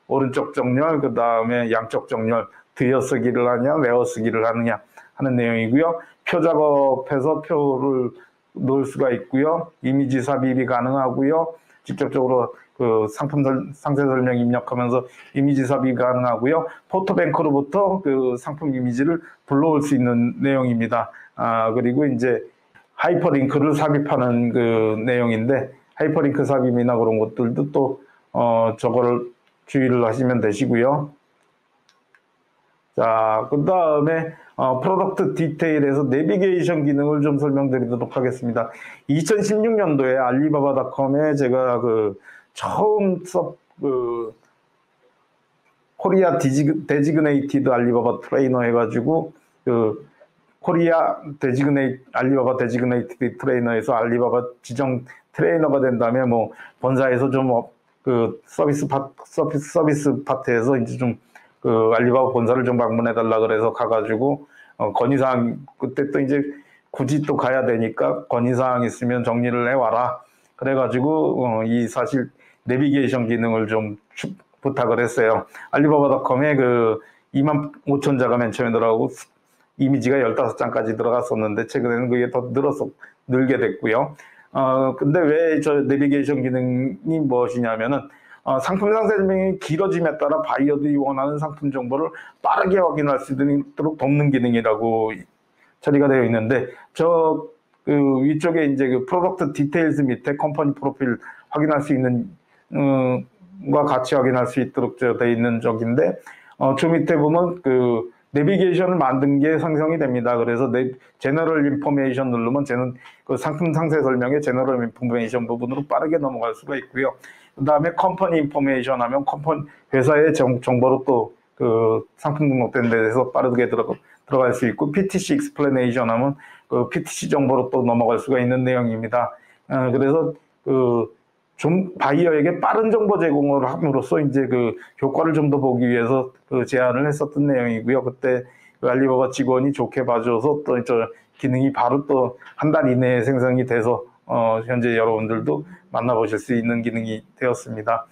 오른쪽 정렬, 그 다음에 양쪽 정렬, 들여쓰기를 하냐, 외워쓰기를 하느냐 하는 내용이고요. 표 작업해서 표를 넣을 수가 있고요. 이미지 삽입이 가능하고요. 직접적으로 상품 상세 설명 입력하면서 이미지 삽입이 가능하고요. 포토뱅크로부터 상품 이미지를 불러올 수 있는 내용입니다. 그리고 이제 하이퍼링크를 삽입하는 내용인데, 하이퍼링크 삽입이나 그런 것들도 또 저거를 주의를 하시면 되시고요. 자, 그 다음에 프로덕트 디테일에서 내비게이션 기능을 좀 설명드리도록 하겠습니다. 2016년도에 알리바바닷컴에 제가 처음 코리아 데지그네이티드 알리바바 트레이너 해가지고 코리아 알리바바 데지그네이티드 트레이너에서 알리바바 지정 트레이너가 된 다음에 본사에서 좀 서비스 파트에서 이제 좀 알리바바 본사를 좀 방문해 달라 그래서 가가지고 건의사항, 그때 또 이제 굳이 또 가야 되니까 건의사항 있으면 정리를 해와라 그래가지고 이 사실 내비게이션 기능을 좀 부탁을 했어요. 알리바바닷컴에 25,000자가 맨 처음에 들어가고 이미지가 15장까지 들어갔었는데 최근에는 그게 더 늘게 됐고요. 근데 왜 저 내비게이션 기능이 무엇이냐면은 상품 상세 설명이 길어짐에 따라 바이어들이 원하는 상품 정보를 빠르게 확인할 수 있도록 돕는 기능이라고 처리가 되어 있는데, 위쪽에 이제 프로덕트 디테일즈 밑에 컴퍼니 프로필 확인할 수 있는 과 같이 확인할 수 있도록 되어 있는 쪽인데, 저 밑에 보면 내비게이션을 만든 게 생성이 됩니다. 그래서 제너럴 인포메이션 누르면 상품 상세 설명의 제너럴 인포메이션 부분으로 빠르게 넘어갈 수가 있고요. 그 다음에 컴퍼니 인포메이션 하면 회사의 정보로 또 상품 등록된 데에서 빠르게 들어갈 수 있고, PTC 익스플레네이션 하면 PTC 정보로 또 넘어갈 수가 있는 내용입니다. 그래서 좀 바이어에게 빠른 정보 제공을 함으로써 이제 효과를 좀 더 보기 위해서 제안을 했었던 내용이고요. 그때 알리바바 직원이 좋게 봐줘서 또 저 기능이 바로 또 한 달 이내에 생성이 돼서 현재 여러분들도 만나보실 수 있는 기능이 되었습니다.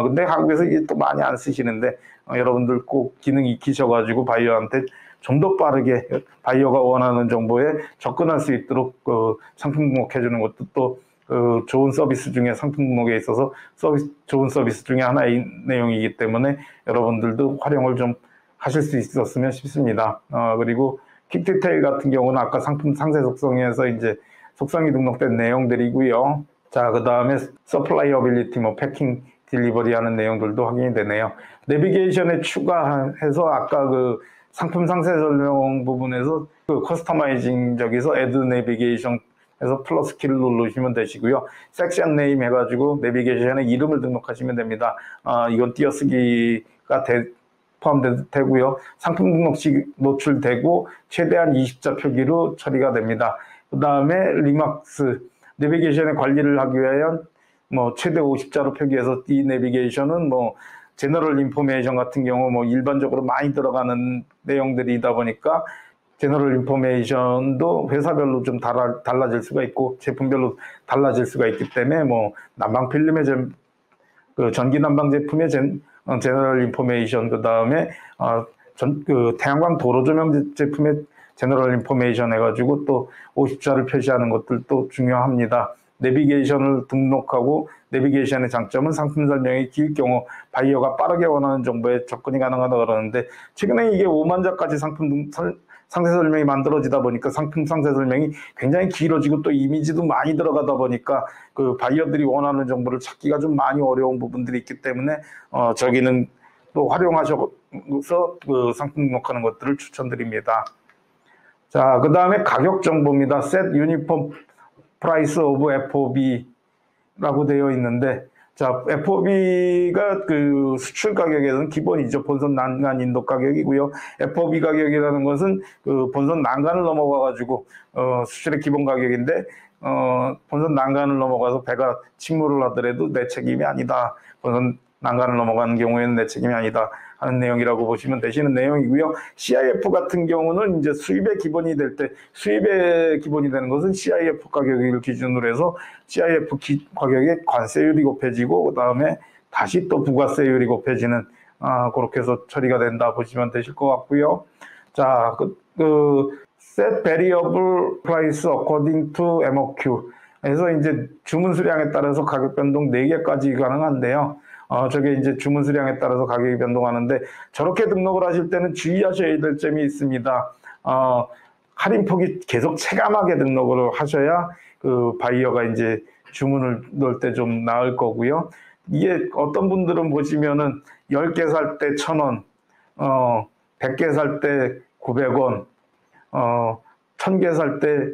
근데 한국에서 이게 또 많이 안 쓰시는데 여러분들 꼭 기능 익히셔가지고 바이어한테 좀 더 빠르게 바이어가 원하는 정보에 접근할 수 있도록 상품 등록해주는 것도 또 좋은 서비스 중에 상품 등록에 있어서 좋은 서비스 중에 하나의 내용이기 때문에 여러분들도 활용을 좀 하실 수 있었으면 싶습니다. 그리고 퀵 디테일 같은 경우는 아까 상품 상세 속성에서 이제 속성이 등록된 내용들이고요. 자, 그 다음에 서플라이어빌리티, 패킹, 딜리버리 하는 내용들도 확인이 되네요. 내비게이션에 추가해서 아까 상품 상세 설명 부분에서 커스터마이징 저기서 애드 내비게이션 해서 플러스 키를 누르시면 되시고요. 섹션 네임 해가지고 내비게이션에 이름을 등록하시면 됩니다. 이건 띄어쓰기가 포함되고요. 상품 등록시 노출되고 최대한 20자 표기로 처리가 됩니다. 그 다음에 리막스 내비게이션의 관리를 하기 위하여 최대 50자로 표기해서 이 내비게이션은 제너럴 인포메이션 같은 경우 일반적으로 많이 들어가는 내용들이다 보니까 제너럴 인포메이션도 회사별로 좀 달라질 수가 있고 제품별로 달라질 수가 있기 때문에 난방 필름의 전기 난방 제품의 제너럴 인포메이션 그 다음에 태양광 도로 조명 제품의 제너럴 인포메이션 해가지고 또 50자를 표시하는 것들도 중요합니다. 내비게이션을 등록하고 내비게이션의 장점은 상품 설명이 길 경우 바이어가 빠르게 원하는 정보에 접근이 가능하다 그러는데 최근에 이게 5만 자까지 상세 설명이 만들어지다 보니까 상품 상세 설명이 굉장히 길어지고 또 이미지도 많이 들어가다 보니까 그 바이어들이 원하는 정보를 찾기가 좀 많이 어려운 부분들이 있기 때문에 저기는 또 활용하셔서 그 상품 등록하는 것들을 추천드립니다. 자, 그 다음에 가격 정보입니다. Set Uniform Price of FOB라고 되어 있는데, 자, FOB가 그 수출 가격에는 기본이죠. 본선 난간 인도 가격이고요. FOB 가격이라는 것은 그 본선 난간을 넘어가가지고 수출의 기본 가격인데, 본선 난간을 넘어가서 배가 침몰을 하더라도 내 책임이 아니다. 본선 난간을 넘어가는 경우에는 내 책임이 아니다 하는 내용이라고 보시면 되시는 내용이고요. CIF 같은 경우는 이제 수입의 기본이 될 때, 수입의 기본이 되는 것은 CIF 가격을 기준으로 해서 CIF 가격에 관세율이 곱해지고 그 다음에 다시 또 부가세율이 곱해지는 그렇게 해서 처리가 된다 보시면 되실 것 같고요. 자, set variable price according to MOQ 그래서 이제 주문 수량에 따라서 가격 변동 4개까지 가능한데요. 저게 이제 주문 수량에 따라서 가격이 변동하는데 저렇게 등록을 하실 때는 주의하셔야 될 점이 있습니다. 할인폭이 계속 체감하게 등록을 하셔야 그 바이어가 이제 주문을 넣을 때 좀 나을 거고요. 이게 어떤 분들은 보시면은 10개 살 때 1,000원, 100개 살 때 900원, 1,000개 살 때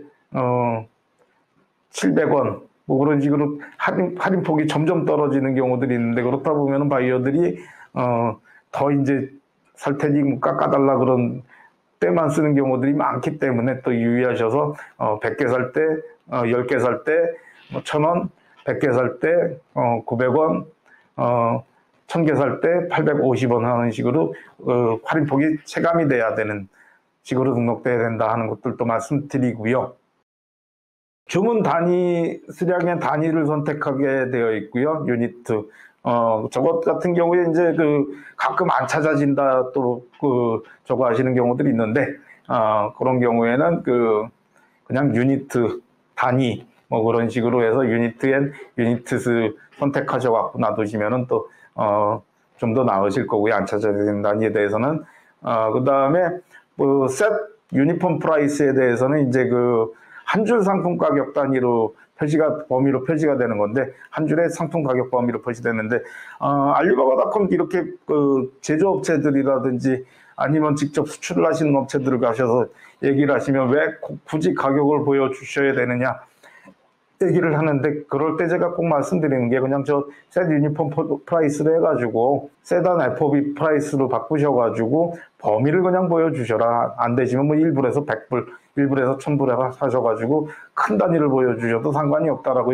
700원, 그런 식으로 할인폭이 점점 떨어지는 경우들이 있는데 그렇다 보면 바이어들이 더 이제 살 테니 깎아달라 그런 때만 쓰는 경우들이 많기 때문에 또 유의하셔서 100개 살 때, 10개 살 때 1,000원, 100개 살 때 900원, 1,000개 살 때 850원 하는 식으로 할인폭이 체감이 돼야 되는 식으로 등록돼야 된다 하는 것들도 말씀드리고요. 주문 단위 수량의 단위를 선택하게 되어 있고요. 유니트. 저것 같은 경우에 이제 가끔 안 찾아진다 또 저거 하시는 경우들이 있는데 그런 경우에는 그냥 유니트 단위 그런 식으로 해서 유니트스 선택하셔 갖고 놔두시면은 또 좀 더 나으실 거고요. 안 찾아지는 단위에 대해서는 그 다음에 셋 유니폼 프라이스에 대해서는 이제 한 줄 상품 가격 단위로 범위로 표시가 되는 건데, 한 줄의 상품 가격 범위로 표시되는데, 알리바바닷컴 이렇게 제조업체들이라든지 아니면 직접 수출을 하시는 업체들을 가셔서 얘기를 하시면 왜 굳이 가격을 보여주셔야 되느냐 얘기를 하는데, 그럴 때 제가 꼭 말씀드리는 게 그냥 셋 유니폼 프라이스로 해가지고 세단 FOB 프라이스로 바꾸셔가지고 범위를 그냥 보여주셔라. 안 되시면 1불에서 100불, 1불에서 1000불에 사셔가지고 큰 단위를 보여주셔도 상관이 없다라고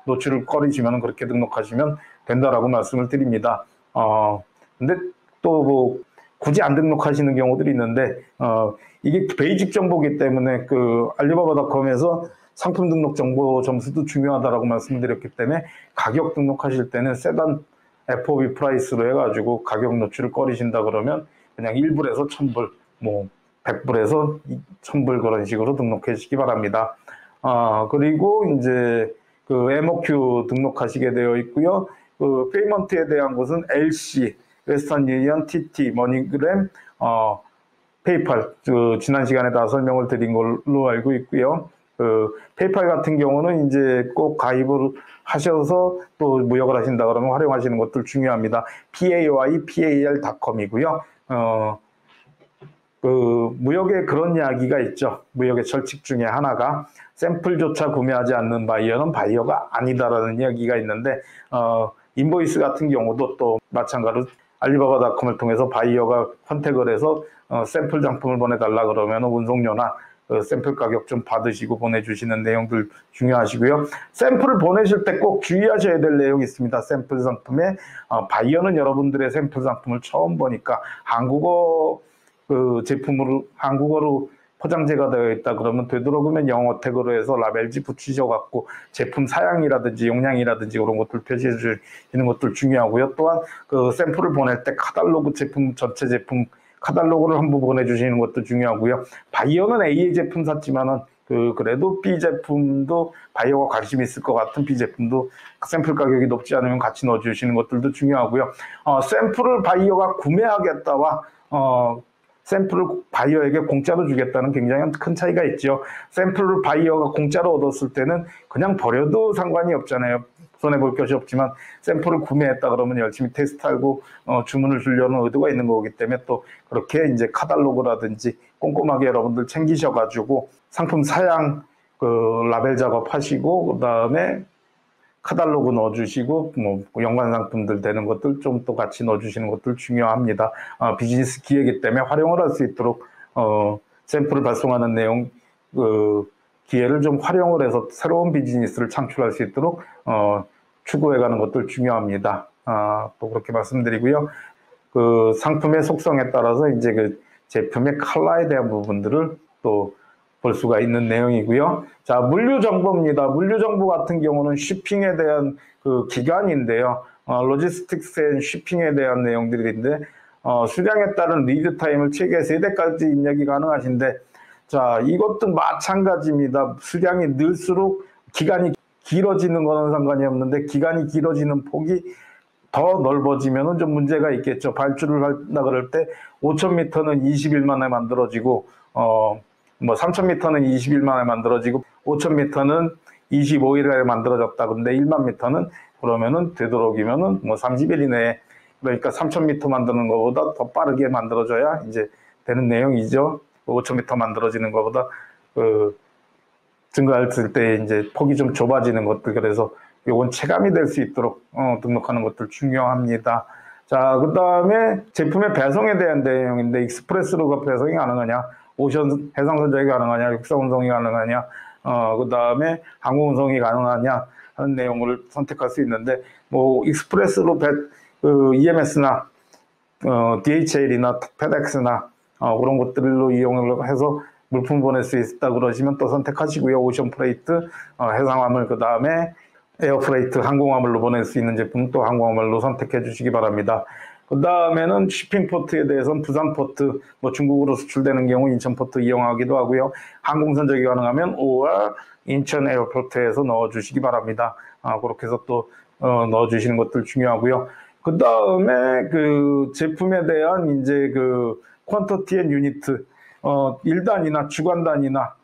노출을 꺼리시면 그렇게 등록하시면 된다라고 말씀을 드립니다. 근데 또 굳이 안 등록하시는 경우들이 있는데, 이게 베이직 정보기 때문에 알리바바닷컴에서 상품 등록 정보 점수도 중요하다라고 말씀드렸기 때문에 가격 등록하실 때는 세단 FOB 프라이스로 해가지고 가격 노출을 꺼리신다 그러면 그냥 1불에서 1000불, 100불에서 1000불 그런 식으로 등록해 주시기 바랍니다. 그리고 이제 MOQ 등록하시게 되어 있고요. 페이먼트에 대한 것은 LC, 웨스턴 유니언, TT, 머니그램, 페이팔, 지난 시간에 다 설명을 드린 걸로 알고 있고요. 페이팔 같은 경우는 이제 꼭 가입을 하셔서 또 무역을 하신다 그러면 활용하시는 것들 중요합니다. paypal.com이고요. 무역에 그런 이야기가 있죠. 무역의 철칙 중에 하나가 샘플조차 구매하지 않는 바이어는 바이어가 아니다라는 이야기가 있는데, 인보이스 같은 경우도 또 마찬가지로 알리바바닷컴을 통해서 바이어가 컨택을 해서 샘플 상품을 보내달라 그러면 운송료나 샘플 가격 좀 받으시고 보내주시는 내용들 중요하시고요. 샘플을 보내실 때 꼭 주의하셔야 될 내용이 있습니다. 샘플 상품에 바이어는 여러분들의 샘플 상품을 처음 보니까 한국어 제품으로 한국어로 포장재가 되어 있다 그러면 되도록이면 영어 태그로 해서 라벨지 붙이셔 갖고 제품 사양이라든지 용량이라든지 그런 것들 표시해 주시는 것들 중요하고요. 또한 샘플을 보낼 때 카탈로그 제품 전체 제품 카탈로그를 한번 보내주시는 것도 중요하고요. 바이어는 A의 제품 샀지만은 그래도 B 제품도 바이어가 관심 있을 것 같은 B 제품도 샘플 가격이 높지 않으면 같이 넣어주시는 것들도 중요하고요. 샘플을 바이어가 구매하겠다와 샘플을 바이어에게 공짜로 주겠다는 굉장히 큰 차이가 있죠. 샘플을 바이어가 공짜로 얻었을 때는 그냥 버려도 상관이 없잖아요. 손해볼 것이 없지만 샘플을 구매했다 그러면 열심히 테스트하고 주문을 주려는 의도가 있는 거기 때문에 또 그렇게 이제 카탈로그라든지 꼼꼼하게 여러분들 챙기셔가지고 상품 사양 라벨 작업하시고 그다음에 카탈로그 넣어주시고 연관 상품들 되는 것들 좀 또 같이 넣어주시는 것들 중요합니다. 비즈니스 기회이기 때문에 활용을 할 수 있도록 샘플을 발송하는 내용 기회를 좀 활용을 해서 새로운 비즈니스를 창출할 수 있도록 추구해가는 것들 중요합니다. 또 그렇게 말씀드리고요. 상품의 속성에 따라서 이제 제품의 컬러에 대한 부분들을 또 볼 수가 있는 내용이고요. 자, 물류 정보입니다. 물류 정보 같은 경우는 쉬핑에 대한 기간인데요. 로지스틱스 앤 쉬핑에 대한 내용들인데 수량에 따른 리드 타임을 최대 3대까지 입력이 가능하신데, 자, 이것도 마찬가지입니다. 수량이 늘수록 기간이 길어지는 거는 상관이 없는데 기간이 길어지는 폭이 더 넓어지면 좀 문제가 있겠죠. 발주를 한다 그럴 때 5,000m는 20일 만에 만들어지고 3,000m는 20일 만에 만들어지고 5,000m는 25일에 만들어졌다. 근데 1만 미터는 그러면은 되도록이면은 30일 이내에, 그러니까 3,000m 만드는 것보다 더 빠르게 만들어져야 이제 되는 내용이죠. 5,000m 만들어지는 것보다 증가했을 때 이제 폭이 좀 좁아지는 것들, 그래서 요건 체감이 될 수 있도록 등록하는 것들 중요합니다. 자, 그 다음에 제품의 배송에 대한 내용인데, 익스프레스로 배송이 가능하냐, 오션 해상선적이 가능하냐, 육상운송이 가능하냐, 그 다음에 항공운송이 가능하냐 하는 내용을 선택할 수 있는데, 익스프레스로 EMS나 DHL이나 페덱스나 그런 것들로 이용을 해서 물품 보낼 수 있다 그러시면 또 선택하시고요. 오션 프레이트, 해상화물, 그 다음에 에어프레이트, 항공화물로 보낼 수 있는 제품 또 항공화물로 선택해 주시기 바랍니다. 그 다음에는 쉬핑포트에 대해서는 부산포트, 중국으로 수출되는 경우 인천포트 이용하기도 하고요. 항공선적이 가능하면 5월 인천 에어포트에서 넣어주시기 바랍니다. 그렇게 해서 또 넣어주시는 것들 중요하고요. 그 다음에 제품에 대한 이제 퀀터티 앤 유니트, 일 단위나 주간 단위나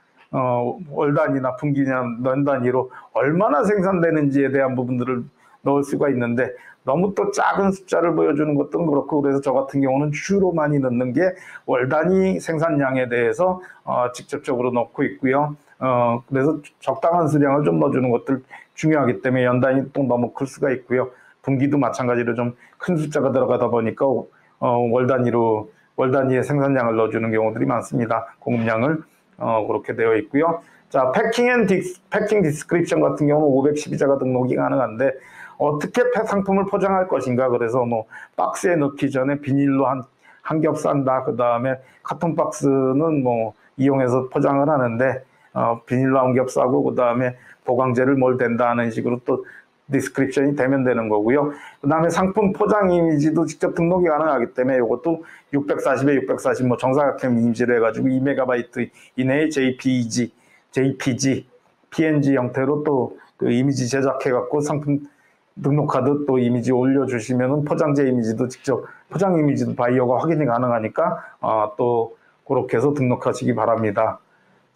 월 단위나 분기나 년 단위로 얼마나 생산되는지에 대한 부분들을 넣을 수가 있는데, 너무 또 작은 숫자를 보여주는 것도 그렇고, 그래서 저 같은 경우는 주로 많이 넣는 게 월 단위 생산량에 대해서 직접적으로 넣고 있고요. 그래서 적당한 수량을 좀 넣어주는 것들 중요하기 때문에 연 단위 또 너무 클 수가 있고요. 분기도 마찬가지로 좀 큰 숫자가 들어가다 보니까 월 단위의 생산량을 넣어주는 경우들이 많습니다. 공급량을 그렇게 되어 있고요. 자, 패킹 디스크립션 같은 경우는 512자가 등록이 가능한데, 어떻게 상품을 포장할 것인가, 그래서 박스에 넣기 전에 비닐로 한 겹 싼다, 그 다음에 카톤 박스는 이용해서 포장을 하는데 비닐로 한 겹 싸고 그 다음에 보강제를 뭘 댄다 하는 식으로 또 디스크립션이 되면 되는 거고요. 그 다음에 상품 포장 이미지도 직접 등록이 가능하기 때문에 이것도 640에 640 정사각형 이미지를 해가지고 2MB 이내의 JPG, PNG 형태로 또 이미지 제작해갖고 상품 등록카드 또 이미지 올려주시면은 포장재 이미지도 직접, 포장 이미지도 바이어가 확인이 가능하니까 또 그렇게 해서 등록하시기 바랍니다.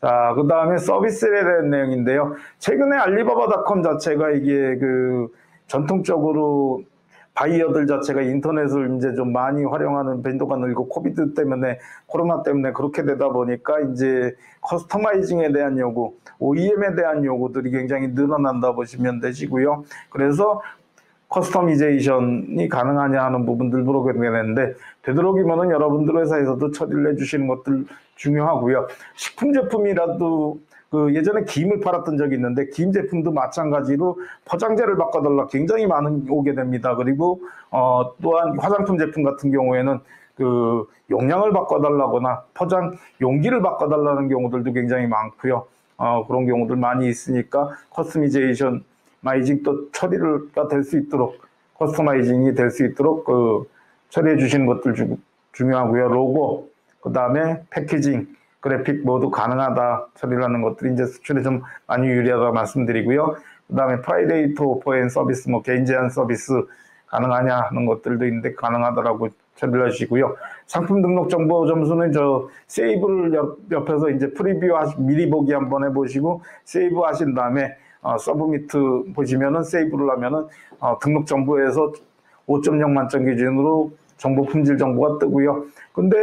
자, 그 다음에 서비스에 대한 내용인데요. 최근에 알리바바닷컴 자체가 이게 전통적으로 바이어들 자체가 인터넷을 이제 좀 많이 활용하는 빈도가 늘고 코비드 때문에 코로나 때문에 그렇게 되다 보니까 이제 커스터마이징에 대한 요구, OEM에 대한 요구들이 굉장히 늘어난다 보시면 되시고요. 그래서 커스터미제이션이 가능하냐 하는 부분들 물어보게 되는데 되도록이면은 여러분들 회사에서도 처리를 해주시는 것들 중요하고요. 식품 제품이라도 예전에 김을 팔았던 적이 있는데 김 제품도 마찬가지로 포장재를 바꿔달라 굉장히 많은 오게 됩니다. 그리고 또한 화장품 제품 같은 경우에는 용량을 바꿔달라거나 포장 용기를 바꿔달라는 경우들도 굉장히 많고요. 그런 경우들 많이 있으니까 커스터미제이션 마이징 또 처리가 될 수 있도록 커스터마이징이 될 수 있도록 처리해 주시는 것들 중요하고요. 로고, 그 다음에 패키징, 그래픽 모두 가능하다 처리를 하는 것들이 이제 수출에 좀 많이 유리하다 말씀드리고요. 그 다음에 프라이데이 투 오퍼 앤 서비스, 개인 제한 서비스 가능하냐 하는 것들도 있는데 가능하다라고 처리를 하시고요. 상품 등록 정보 점수는 세이브를 옆에서 이제 프리뷰 미리 보기 한번 해보시고 세이브 하신 다음에 서브미트 보시면은 세이브를 하면은 등록 정보에서 5.0 만점 기준으로 정보 품질 정보가 뜨고요. 근데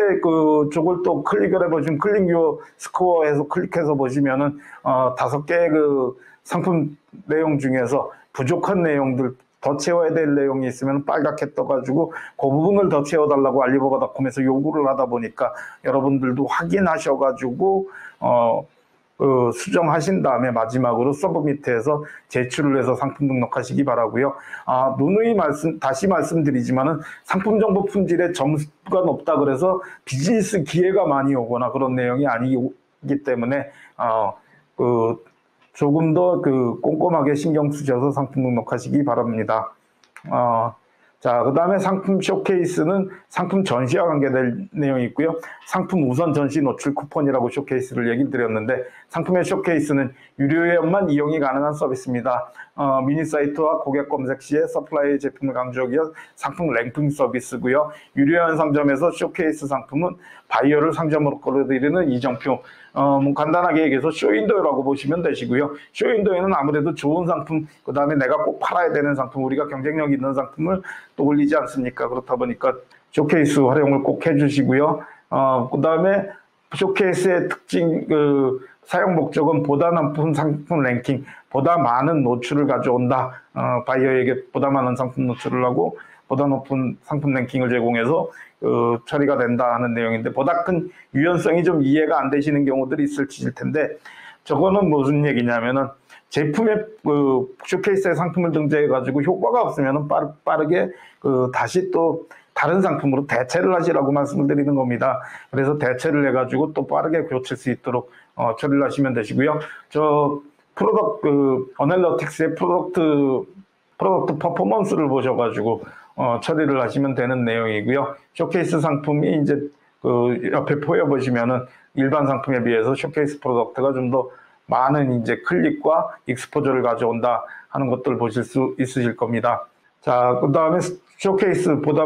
저걸 또 클릭을 해보시면 클릭 요 스코어에서 클릭해서 보시면은 5개 상품 내용 중에서 부족한 내용들 더 채워야 될 내용이 있으면 빨갛게 떠가지고 그 부분을 더 채워달라고 알리바바닷컴에서 요구를 하다 보니까 여러분들도 확인하셔가지고 수정하신 다음에 마지막으로 서브미트해서 제출을 해서 상품 등록하시기 바라고요. 누누이 다시 말씀드리지만은 상품 정보 품질의 점수가 높다 그래서 비즈니스 기회가 많이 오거나 그런 내용이 아니기 때문에 조금 더 꼼꼼하게 신경 쓰셔서 상품 등록하시기 바랍니다. 자, 그 다음에 상품 쇼케이스는 상품 전시와 관계될 내용이 있고요. 상품 우선 전시 노출 쿠폰이라고 쇼케이스를 얘기를 드렸는데 상품의 쇼케이스는 유료 회원만 이용이 가능한 서비스입니다. 미니 사이트와 고객 검색 시에 서플라이 제품을 강조하기 위한 상품 랭킹 서비스고요. 유료 회원 상점에서 쇼케이스 상품은 바이어를 상점으로 끌어들이는 이정표, 간단하게 얘기해서 쇼윈도우라고 보시면 되시고요. 쇼윈도우에는 아무래도 좋은 상품, 그 다음에 내가 꼭 팔아야 되는 상품, 우리가 경쟁력 있는 상품을 또 올리지 않습니까? 그렇다 보니까 쇼케이스 활용을 꼭 해주시고요. 그 다음에 쇼케이스의 특징, 사용 목적은 보다 높은 상품 랭킹, 보다 많은 노출을 가져온다. 바이어에게 보다 많은 상품 노출을 하고 보다 높은 상품 랭킹을 제공해서 처리가 된다 하는 내용인데 보다 큰 유연성이 좀 이해가 안 되시는 경우들이 있을 텐데 저거는 무슨 얘기냐면은 제품의 쇼케이스에 상품을 등재해 가지고 효과가 없으면은 빠르게 다시 또 다른 상품으로 대체를 하시라고 말씀을 드리는 겁니다. 그래서 대체를 해 가지고 또 빠르게 고칠 수 있도록 처리를 하시면 되시고요. 어넬러틱스의 프로덕트 퍼포먼스를 보셔가지고 처리를 하시면 되는 내용이고요. 쇼케이스 상품이 이제 옆에 보여보시면은 일반 상품에 비해서 쇼케이스 프로덕트가 좀 더 많은 이제 클릭과 익스포저를 가져온다 하는 것들을 보실 수 있으실 겁니다. 자, 그 다음에 쇼케이스 보다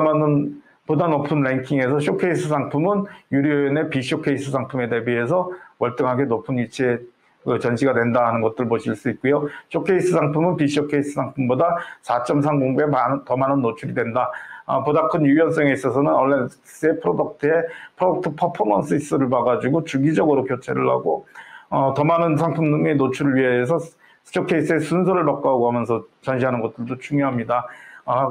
높은 랭킹에서 쇼케이스 상품은 유료연의 비쇼케이스 상품에 대비해서 월등하게 높은 위치에 전시가 된다 하는 것들 보실 수 있고요. 쇼케이스 상품은 비쇼케이스 상품보다 4.30배 더 많은 노출이 된다. 보다 큰 유연성에 있어서는 얼렌스의 프로덕트 퍼포먼스를 봐가지고 주기적으로 교체를 하고 더 많은 상품의 노출을 위해서 쇼케이스의 순서를 바꿔오고 하면서 전시하는 것들도 중요합니다.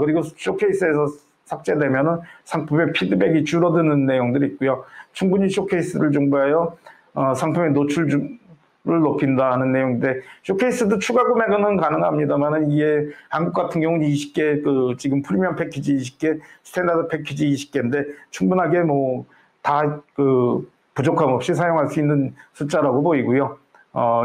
그리고 쇼케이스에서 삭제되면은 상품의 피드백이 줄어드는 내용들이 있고요. 충분히 쇼케이스를 정보하여 상품의 노출을 높인다 하는 내용인데 쇼케이스도 추가 구매는 가능합니다만은 이게 한국 같은 경우는 20개 지금 프리미엄 패키지 20개, 스탠다드 패키지 20개인데 충분하게 다 부족함 없이 사용할 수 있는 숫자라고 보이고요.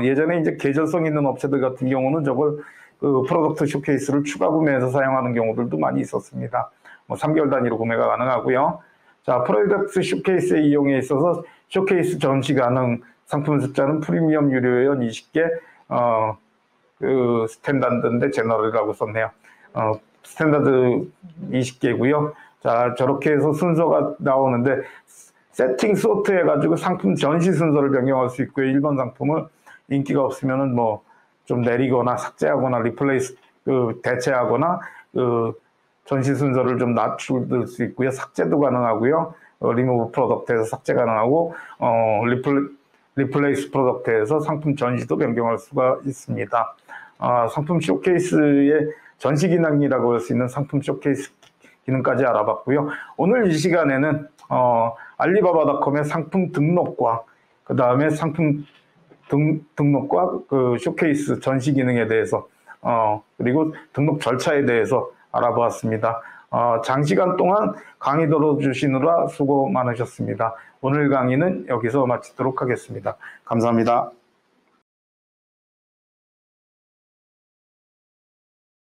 예전에 이제 계절성 있는 업체들 같은 경우는 저걸 프로덕트 쇼케이스를 추가 구매해서 사용하는 경우들도 많이 있었습니다. 3개월 단위로 구매가 가능하고요. 자, 프로덕트 쇼케이스의 이용에 있어서 쇼케이스 전시 가능 상품 숫자는 프리미엄 유료회원 20개, 스탠다드인데 제너럴이라고 썼네요. 스탠다드 20개고요. 자, 저렇게 해서 순서가 나오는데 세팅 소트 해가지고 상품 전시 순서를 변경할 수 있고요. 일반 상품을 인기가 없으면은 좀 내리거나 삭제하거나 리플레이스 대체하거나 전시 순서를 좀 낮출 수 있고요. 삭제도 가능하고요. 리무브 프로덕트에서 삭제 가능하고 리플레이스 프로덕트에서 상품 전시도 변경할 수가 있습니다. 상품 쇼케이스의 전시 기능이라고 할 수 있는 상품 쇼케이스 기능까지 알아봤고요. 오늘 이 시간에는 알리바바닷컴의 상품 등록과 그 다음에 상품 등록과 그 쇼케이스 전시 기능에 대해서 그리고 등록 절차에 대해서 알아보았습니다. 장시간 동안 강의 들어주시느라 수고 많으셨습니다. 오늘 강의는 여기서 마치도록 하겠습니다. 감사합니다.